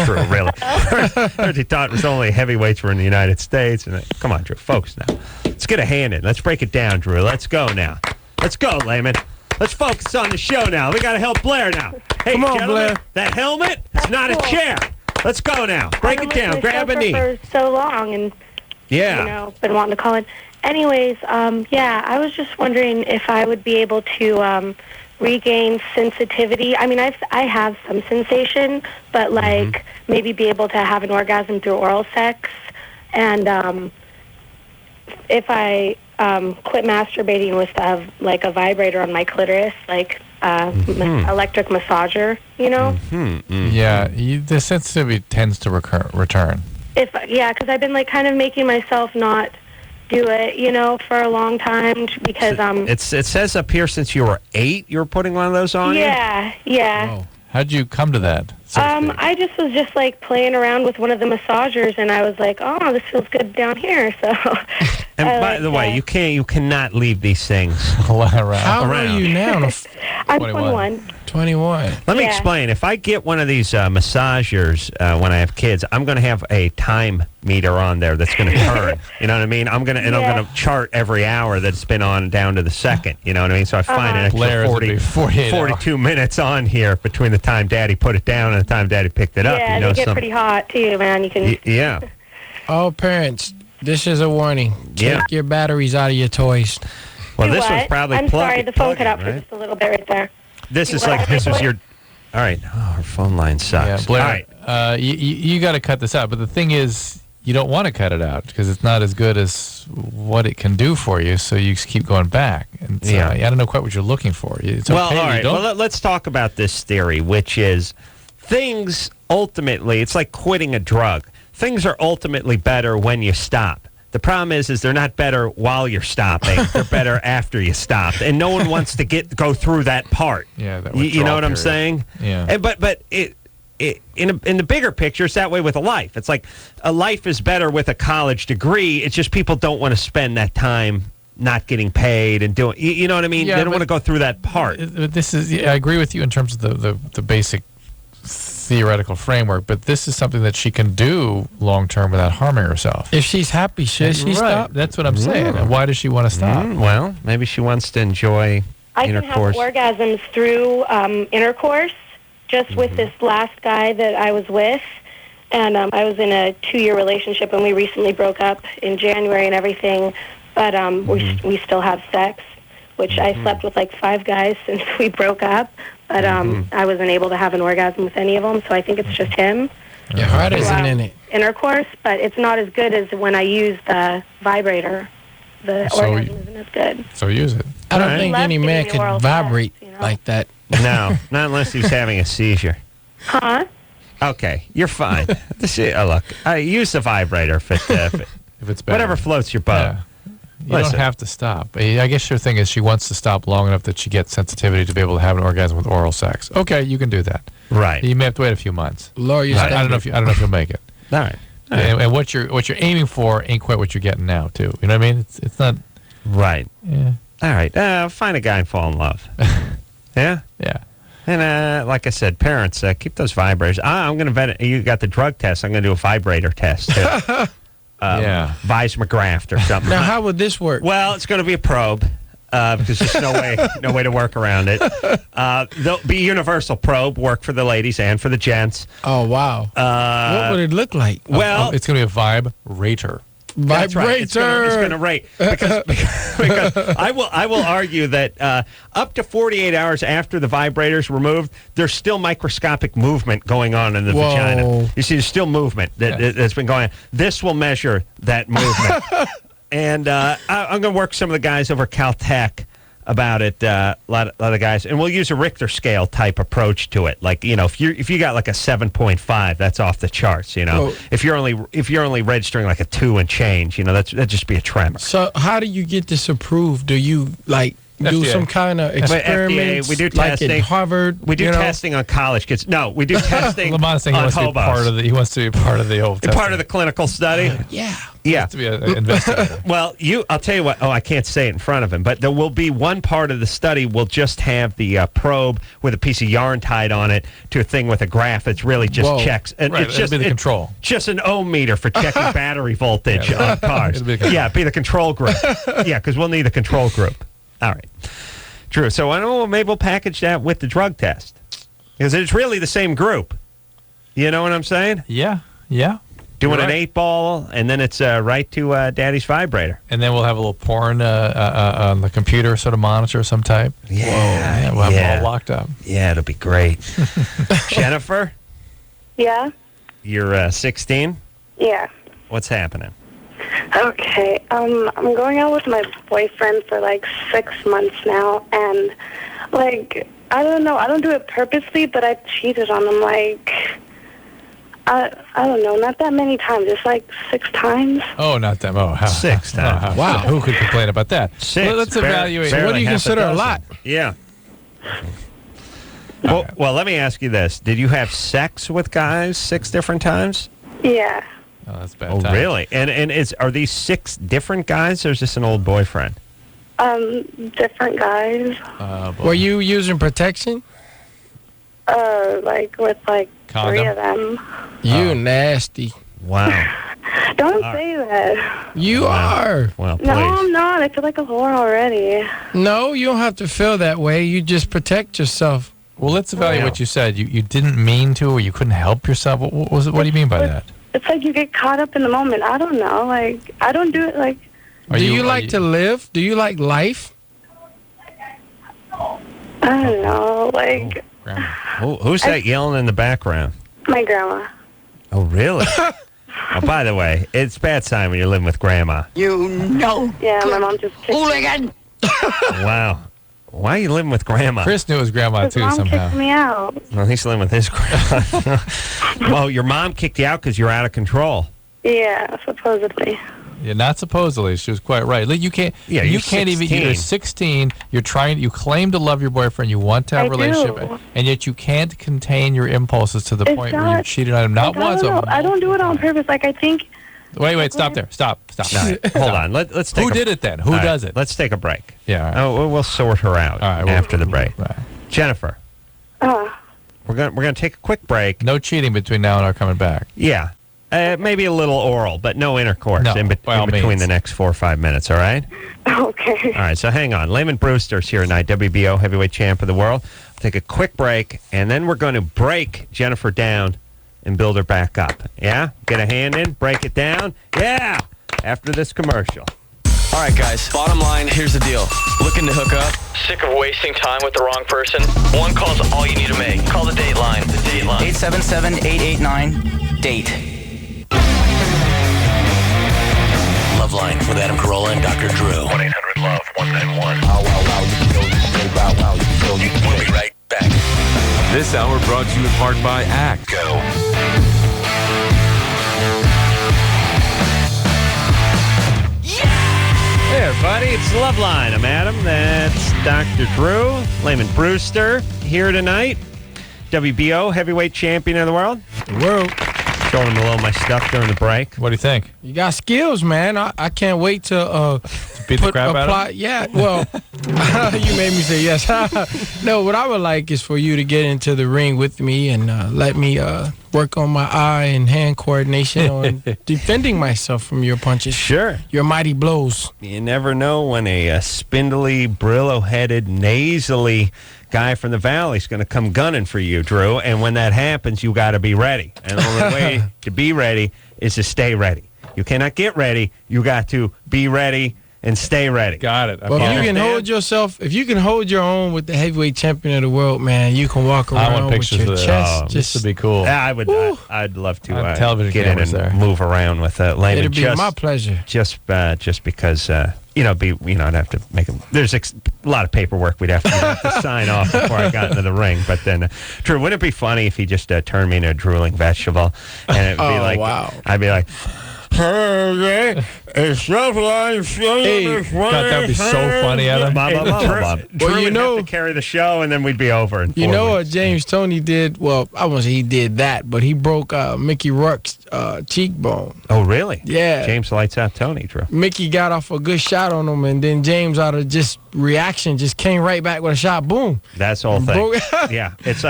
True, really. Heard he thought it was only heavyweights were in the United States. And come on, Drew, folks, now. Let's get a hand in. Let's break it down, Drew. Let's go now. Let's go, Lamon. Let's focus on the show now. We got to help Blair now. Hey, Come on, gentlemen, Blair. that helmet is not a chair. Let's go now. Break it down. Grab a knee. For so long, and been wanting to call in. Anyways, I was just wondering if I would be able to regain sensitivity. I mean, I have some sensation, but maybe be able to have an orgasm through oral sex, and if I quit masturbating, was to have like a vibrator on my clitoris, like electric massager, Yeah, the sensitivity tends to return. Because I've been like kind of making myself not do it, for a long time because It says up here since you were 8, you were putting one of those on. Yeah. Oh. How'd you come to that? I was just like playing around with one of the massagers, and I was like, oh, this feels good down here. So. And by the way, you cannot leave these things around. How old are you now? I'm 21. 21. Let me explain. If I get one of these massagers when I have kids, I'm going to have a time meter on there that's going to turn. You know what I mean? I'm going to chart every hour that it's been on down to the second. You know what I mean? So I find an extra 42 minutes on here between the time Daddy put it down and the time Daddy picked it up. Yeah, they get pretty hot too, man. You can. Yeah. All parents, this is a warning. Take your batteries out of your toys. Well, this one's probably I'm sorry, the phone cut out for just a little bit right there. This was your. All right. Oh, our phone line sucks. Yeah, Blair, all right. You got to cut this out. But the thing is, you don't want to cut it out because it's not as good as what it can do for you. So you just keep going back. And so I don't know quite what you're looking for. It's well, okay. all right. Well, let's talk about this theory, which is things ultimately, it's like quitting a drug. Things are ultimately better when you stop. The problem is they're not better while you're stopping. They're better after you stop, and no one wants to go through that part. Yeah, that you know what I'm saying? Yeah. And, but in the bigger picture, it's that way with a life. It's like a life is better with a college degree. It's just people don't want to spend that time not getting paid and doing. You know what I mean? Yeah, they don't want to go through that part. This is. I agree with you in terms of the basic theoretical framework, but this is something that she can do long term without harming herself. If she's happy, should she stop? That's what I'm saying. And why does she want to stop? Well, maybe she wants to enjoy intercourse. I can have orgasms through intercourse, just with this last guy that I was with. And I was in a 2-year relationship, and we recently broke up in January and everything. But we still have sex, which I slept with like 5 guys since we broke up. But I wasn't able to have an orgasm with any of them, so I think it's just him. Your heart isn't in it. Intercourse, but it's not as good as when I use the vibrator. The orgasm isn't as good. So use it. I don't think any man could vibrate like that. No, not unless he's having a seizure. Huh? Okay, you're fine. Look, I use the vibrator if it's better. Whatever floats your boat. Yeah. You don't have to stop. I guess your thing is she wants to stop long enough that she gets sensitivity to be able to have an orgasm with oral sex. Okay, you can do that. Right. You may have to wait a few months. Lower your I don't know if you'll make it. All right. And what you're aiming for ain't quite what you're getting now, too. You know what I mean? It's not. Right. Yeah. All right. Find a guy and fall in love. Yeah. Yeah. And like I said, parents, keep those vibrators. I'm going to vet it. You got the drug test. I'm going to do a vibrator test too. Vice McGrath or something. Now, how would this work? Well, it's going to be a probe because there's no way to work around it. There'll be a universal probe, work for the ladies and for the gents. Oh, wow. What would it look like? Well, it's going to be a vibrator. That's right. It's going to rate because I will argue that up to 48 hours after the vibrator's removed, there's still microscopic movement going on in the vagina. You see, there's still movement that's been going on. This will measure that movement. And I'm going to work some of the guys over Caltech about it, a lot of guys, and we'll use a Richter scale type approach to it. Like, if you got like a 7.5, that's off the charts. If you're only registering like a 2 and change, that'd just be a tremor. So how do you get this approved? Do you do some kind of experiments? We do like testing. At Harvard. We do testing on college kids. No, we do testing Lamon's saying on hobos. He wants to be part of the whole testing. Part of the clinical study. Yeah. To be an investigator. Well, I'll tell you what. Oh, I can't say it in front of him, but there will be one part of the study. We'll just have the probe with a piece of yarn tied on it to a thing with a graph. It's really just checks. And right, it's just be the control. Just an ohm meter for checking battery voltage on cars. Be the control group. Yeah, because we'll need a control group. All right. True. So maybe we'll package that with the drug test. Because it's really the same group. You know what I'm saying? Yeah. Doing an 8-ball, and then it's right to Daddy's vibrator. And then we'll have a little porn on the computer sort of monitor of some type. Yeah. We'll have them all locked up. Yeah, it'll be great. Jennifer, Yeah? you're 16. Yeah. What's happening? Okay. I'm going out with my boyfriend for like 6 months now, and like I don't know. I don't do it purposely, but I cheated on him like I don't know, not that many times. Just like 6 times. Oh, not them. Oh, 6 times. Wow. Who could complain about that? 6. Well, let's evaluate. What do you consider a lot? Yeah. Well, let me ask you this. Did you have sex with guys 6 different times? Yeah. Oh, that's bad. Oh, really? And are these 6 different guys, or is this an old boyfriend? Different guys. Were you using protection? Like with like Condom? 3 of them. You nasty. Wow. Don't say that. You are. Well, No, I'm not. I feel like a whore already. No, you don't have to feel that way. You just protect yourself. Well, let's evaluate what you said. You didn't mean to, or you couldn't help yourself. What was it? What do you mean by that? It's like you get caught up in the moment. I don't know. Like, I don't do it like... Do you like to live? Do you like life? I don't know. Like... Who's that yelling in the background? My grandma. Oh, really? Oh, by the way, it's bad sign when you're living with grandma. You know. Yeah, my mom just kicked me. Wow. Why are you living with grandma? Chris knew his grandma, too, Mom somehow. kicked me out. Well, he's living with his grandma. Well, your mom kicked you out because you're out of control. Yeah, supposedly. Yeah, not supposedly. She was quite right. Like, you can't. Yeah, you you're can't even. 16. You're 16. You're trying. You claim to love your boyfriend. You want to have a I relationship, do. and yet you can't contain your impulses to the It's point where you not- cheated on him not Like, once. I don't know. but I don't do it on purpose. Like, I think... Wait. Stop there. Stop. All right, hold on. Let's take Who did it then? Who all right, does it? Let's take a break. Yeah. All right. Oh, we'll sort her out after the break. Right. Jennifer, we're gonna take a quick break. No cheating between now and our coming back. Yeah. Maybe a little oral, but no intercourse No, in by all between means. the next 4 or 5 minutes, all right? Okay. All right, so hang on. Lamon Brewster's here tonight, WBO heavyweight champ of the world. We'll take a quick break, and then we're going to break Jennifer down and build her back up. Yeah? Get a hand in, break it down. Yeah! After this commercial. All right, guys. Bottom line, here's the deal. Looking to hook up? Sick of wasting time with the wrong person? One call's all you need to make. Call the Dateline. The Dateline. 877-889-DATE. LoveLine with Adam Carolla and Dr. Drew. 1-800-LOVE-191. We'll be right back. This hour brought to you in part by ACT. Go. Hey, everybody, it's LoveLine. I'm Adam. That's Dr. Drew. Lamon Brewster here tonight. WBO heavyweight champion of the world. Showing him a little of my stuff during the break. What do you think? You got skills, man. I can't wait to beat the crap out of him? Yeah, well, you made me say yes. No, what I would like is for you to get into the ring with me and let me work on my eye and hand coordination on defending myself from your punches. Sure. Your mighty blows. You never know when a spindly, Brillo-headed, nasally guy from the valley's going to come gunning for you, Drew. And when that happens, you got to be ready. And the only way to be ready is to stay ready. You cannot get ready. You got to be ready and stay ready. Got it. Well, if you can hold yourself, if you can hold your own with the heavyweight champion of the world, man, you can walk I want around with pictures your of that. chest. Oh, this would be cool. Yeah, I would. I'd love to television get in cameras and there. move around with Lamon. It'd be my pleasure. Just because I'd have to make them. There's a lot of paperwork we'd have to sign off before I got into the ring. But then, Drew, wouldn't it be funny if he just turned me into a drooling vegetable? And it'd be like, wow. I'd be like, hey, it's LoveLine. Hey, God, that would be so funny, Adam. Drew would have to carry the show, and then we'd be over. In 4 You know weeks. what James Toney did? Well, I won't say he did that, but he broke Mickey Rourke's cheekbone. Oh, really? Yeah. James lights out Tony, Drew. Mickey got off a good shot on him, and then James, out of just reaction, just came right back with a shot. Boom. That's the whole thing. Broke- Yeah, it's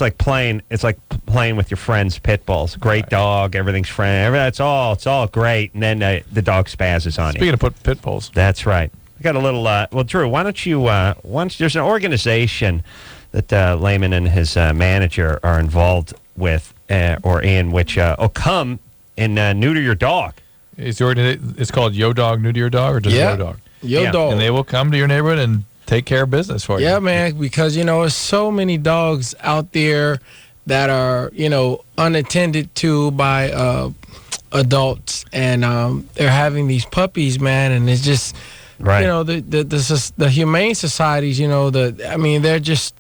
like playing with your friend's pit bulls. Great dog, everything's friend. It's all great, and then the dog spazzes on you. Speaking of pit bulls. That's right. I got a little. Well, Drew, why don't you? There's an organization that Lamon and his manager are involved with or in, which come and neuter your dog. It's called Yo Dog Neuter Your Dog, or just Yo Dog? Yo Dog. And they will come to your neighborhood and take care of business for you. Yeah, man, because, there's so many dogs out there that are, unattended to by adults, and they're having these puppies, man, and it's just, the humane societies, they're just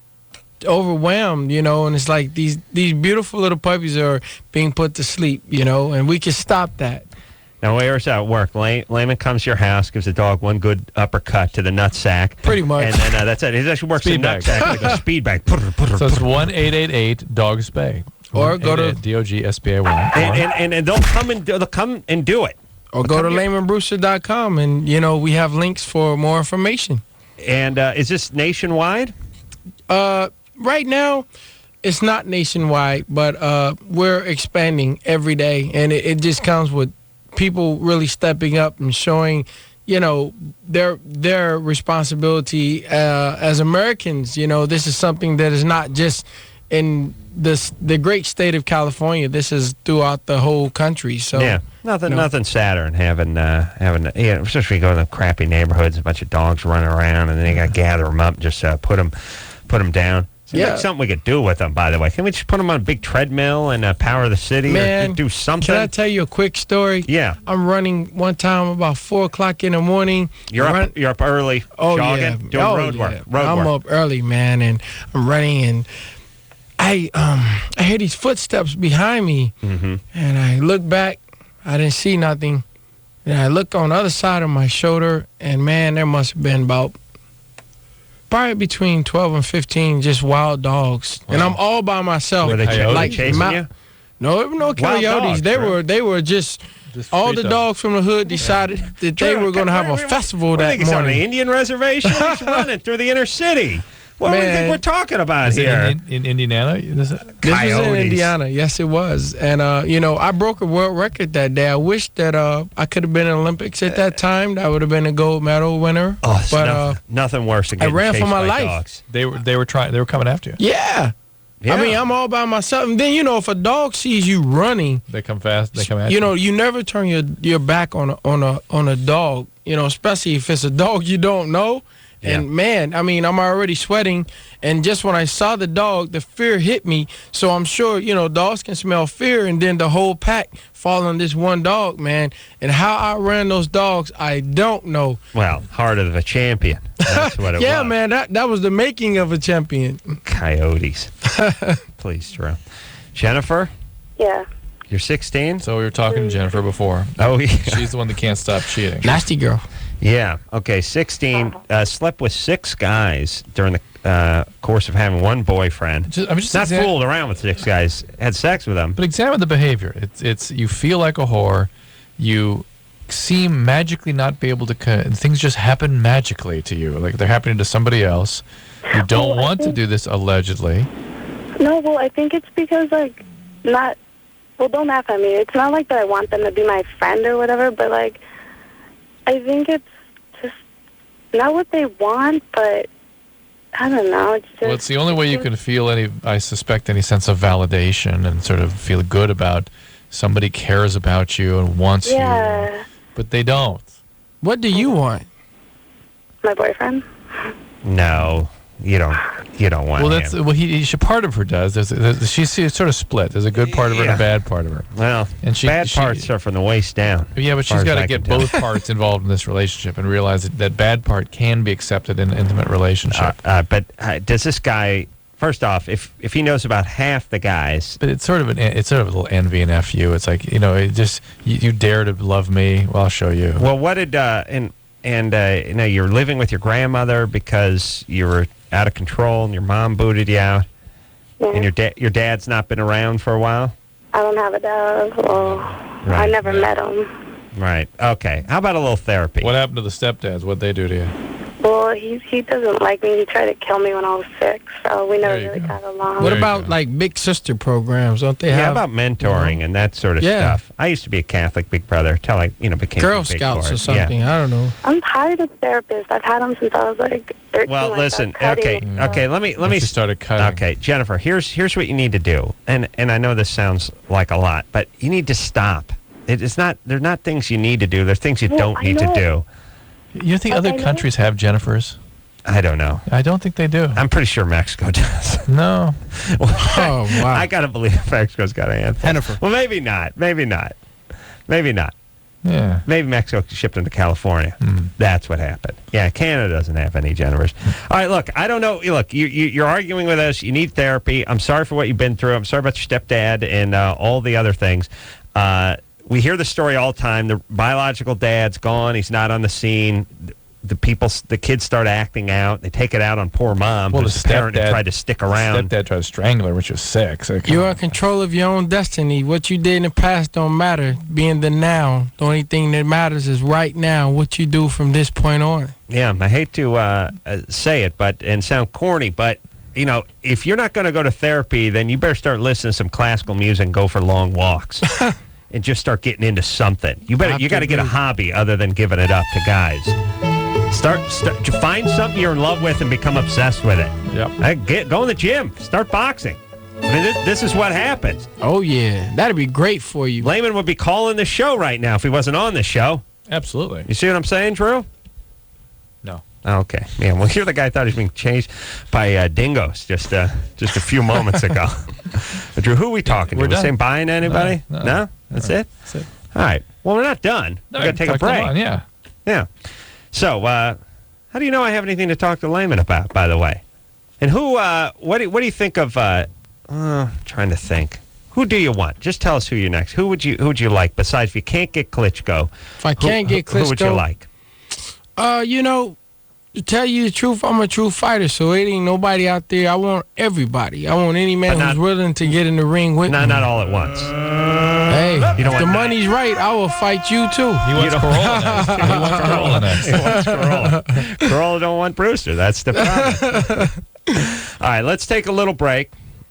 overwhelmed, and it's like these beautiful little puppies are being put to sleep, and we can stop that. Now, where's that work? Lamon comes to your house, gives the dog one good uppercut to the nutsack. Pretty much. And then that's it. He actually works the nutsack like a speed bag. So it's 1-888-DOG-SPAY. Or go to DOGSPAY1. And they'll come and do it. Or go to LamonBrewster.com, and we have links for more information. And is this nationwide? Right now, it's not nationwide, but we're expanding every day, and it just comes with people really stepping up and showing, their responsibility as Americans. This is something that is not just in the great state of California. This is throughout the whole country. So yeah, nothing sadder than having especially going to crappy neighborhoods, a bunch of dogs running around, and then you got to gather them up, and just put them down. That's something we could do with them, by the way. Can we just put them on a big treadmill and power the city, man, or do something? Can I tell you a quick story? Yeah. I'm running one time about 4 o'clock in the morning. You're up early, jogging, doing road work. I'm up early, man, and I'm running, and I hear these footsteps behind me, and I look back. I didn't see nothing. And I look on the other side of my shoulder, and, man, there must have been about probably between 12 and 15 just wild dogs. Wow. And I'm all by myself. Were they chasing you? No coyotes. Dogs, they were just all the dogs from the hood decided that they were going to have a festival that morning. On the Indian reservation? He's running through the inner city. What do you think we're talking about here? In Indiana? This was in Indiana. Yes, it was. And, I broke a world record that day. I wish that I could have been in the Olympics at that time. That would have been a gold medal winner. Oh, but nothing worse than getting I ran chased for my by life. Dogs. They were coming after you. Yeah. I mean, I'm all by myself. And then, if a dog sees you running, they come fast. They come at you. You never turn your back on a dog, especially if it's a dog you don't know. Yeah. And, man, I mean, I'm already sweating. And just when I saw the dog, the fear hit me. So I'm sure, dogs can smell fear. And then the whole pack fall on this one dog, man. And how I ran those dogs, I don't know. Well, heart of a champion. That's what it was. Yeah, man, that was the making of a champion. Coyotes. Please, Drew. Jennifer? Yeah. You're 16? So we were talking to Jennifer before. Oh, yeah. She's the one that can't stop cheating. Nasty girl. Yeah. Okay, 16. Slept with 6 guys during the course of having one boyfriend. Not fooled around with 6 guys. Had sex with them. But examine the behavior. It's you feel like a whore. You seem magically not be able to. Things just happen magically to you, like they're happening to somebody else. You don't want to do this allegedly. No, well, I think it's because don't laugh at me. It's not like that I want them to be my friend or whatever, but I think it's just not what they want, but I don't know. It's just, well, it's the only way you can feel I suspect, any sense of validation and sort of feel good about somebody cares about you and wants you. But they don't. What do you want? My boyfriend? No, you don't want him. Part of her does. She's sort of split. There's a good part of her and a bad part of her. Well, and bad parts are from the waist down. Yeah, but she's got to get both parts involved in this relationship and realize that bad part can be accepted in an intimate relationship. But does this guy? First off, if he knows about half the guys, but it's sort of a little envy and fu. It's like you dare to love me. Well, I'll show you. Well, what did you're living with your grandmother because you were out of control and your mom booted you out, and your dad's not been around for a while. I don't have a dad. Well, I never met him. Right. Okay. How about a little therapy? What happened to the stepdads? What'd they do to you? Well, he doesn't like me. He tried to kill me when I was 6, so we never really got along. What about like big sister programs? Don't they have? Yeah, about mentoring and that sort of stuff. I used to be a Catholic Big Brother until I, became Girl a big Scouts board. or something. Yeah. I don't know. I'm tired of therapists. I've had them since I was like 13. Well, listen. Okay. Let me started cutting. Okay, Jennifer. Here's what you need to do. And I know this sounds like a lot, but you need to stop. It's not. They're not things you need to do. They're things you don't need to do. You think other countries have Jennifers? I don't know. I don't think they do. I'm pretty sure Mexico does. No. Oh, wow. I got to believe Mexico's got a handful. Jennifer. Well, maybe not. Maybe not. Yeah. Maybe Mexico shipped them to California. That's what happened. Yeah, Canada doesn't have any Jennifers. All right, look, I don't know. Look, you're arguing with us. You need therapy. I'm sorry for what you've been through. I'm sorry about your stepdad and all the other things. We hear the story all the time. The biological dad's gone. He's not on the scene. The kids start acting out. They take it out on poor mom. Well, the parent had tried to stick around. Stepdad tried to strangle her when she was 6. You're in control of your own destiny. What you did in the past don't matter. Being the now, the only thing that matters is right now. What you do from this point on. Yeah, I hate to say it, and sound corny, but if you're not going to go to therapy, then you better start listening to some classical music and go for long walks. And just start getting into something. You got to get a hobby other than giving it up to guys. Start find something you're in love with and become obsessed with it. Yep. Go in the gym. Start boxing. I mean, this is what happens. Oh yeah, that'd be great for you. Lamon would be calling the show right now if he wasn't on the show. Absolutely. You see what I'm saying, Drew? No. Okay. Yeah. Well, you're the guy who thought he was being chased by dingoes just a few moments ago. Drew, who are we talking to? We're we done. saying bye to anybody? No. That's it? That's it. All right. Well, we're not done. No, We've got to take a break. Yeah. Yeah. So, how do you know I have anything to talk to Lamon about, by the way? And what do you think of, trying to think. Who do you want? Just tell us who you're next. Who would you like, besides if you can't get Klitschko? If I can't get Klitschko. Who would you like? To tell you the truth, I'm a true fighter, so it ain't nobody out there. I want everybody. I want any man who's willing to get in the ring with me. Not all at once. Hey, if the money's right, I will fight you too. He wants Corolla next. He wants Corolla. Corolla don't want Brewster. That's the problem. All right, let's take a little break.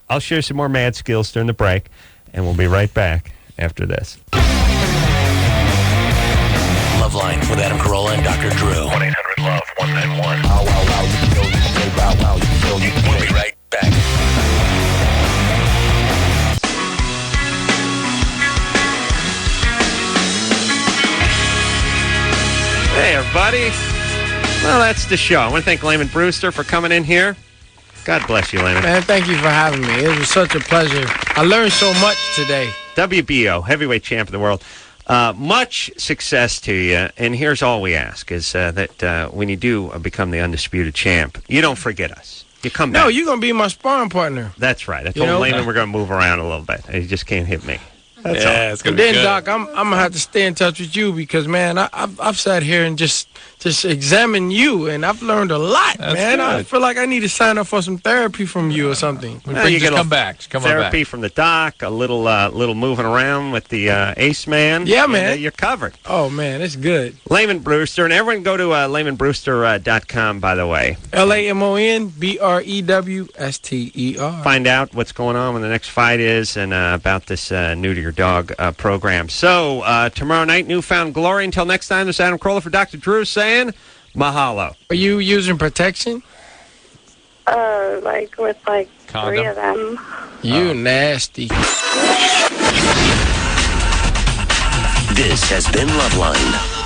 I'll share some more mad skills during the break, and we'll be right back after this. LoveLine with Adam Carolla and Dr. Drew. 1-800-LOVE-191. We'll be right back. Hey, everybody. Well, that's the show. I want to thank Lamon Brewster for coming in here. God bless you, Lamon. Man, thank you for having me. It was such a pleasure. I learned so much today. WBO, heavyweight champ of the world. Much success to you, and here's all we ask is that when you do become the undisputed champ, you don't forget us. You come back. No, you're going to be my sparring partner. That's right. I told Lamon we're going to move around a little bit. He just can't hit me. That's all. It's going to be good. good. Doc, I'm going to have to stay in touch with you because, man, I've sat here and just examined you, and I've learned a lot, man. Good. I feel like I need to sign up for some therapy from you or something. You just come back. Just come therapy back. from the doc, a little moving around with the ace man. Yeah, man. You're covered. Oh, man, it's good. Lamon Brewster, and everyone go to LamonBrewster.com, by the way. LamonBrewster. Find out what's going on when the next fight is and about this New to Your Dog program. So, tomorrow night, Newfound Glory. Until next time, this is Adam Carolla for Dr. Drew saying mahalo. Are you using protection? With Condom? 3 of them. You nasty. This has been LoveLine.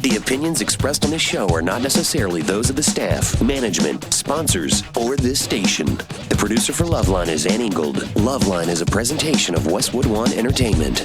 The opinions expressed on this show are not necessarily those of the staff, management, sponsors, or this station. The producer for LoveLine is Ann Ingold. LoveLine is a presentation of Westwood One Entertainment.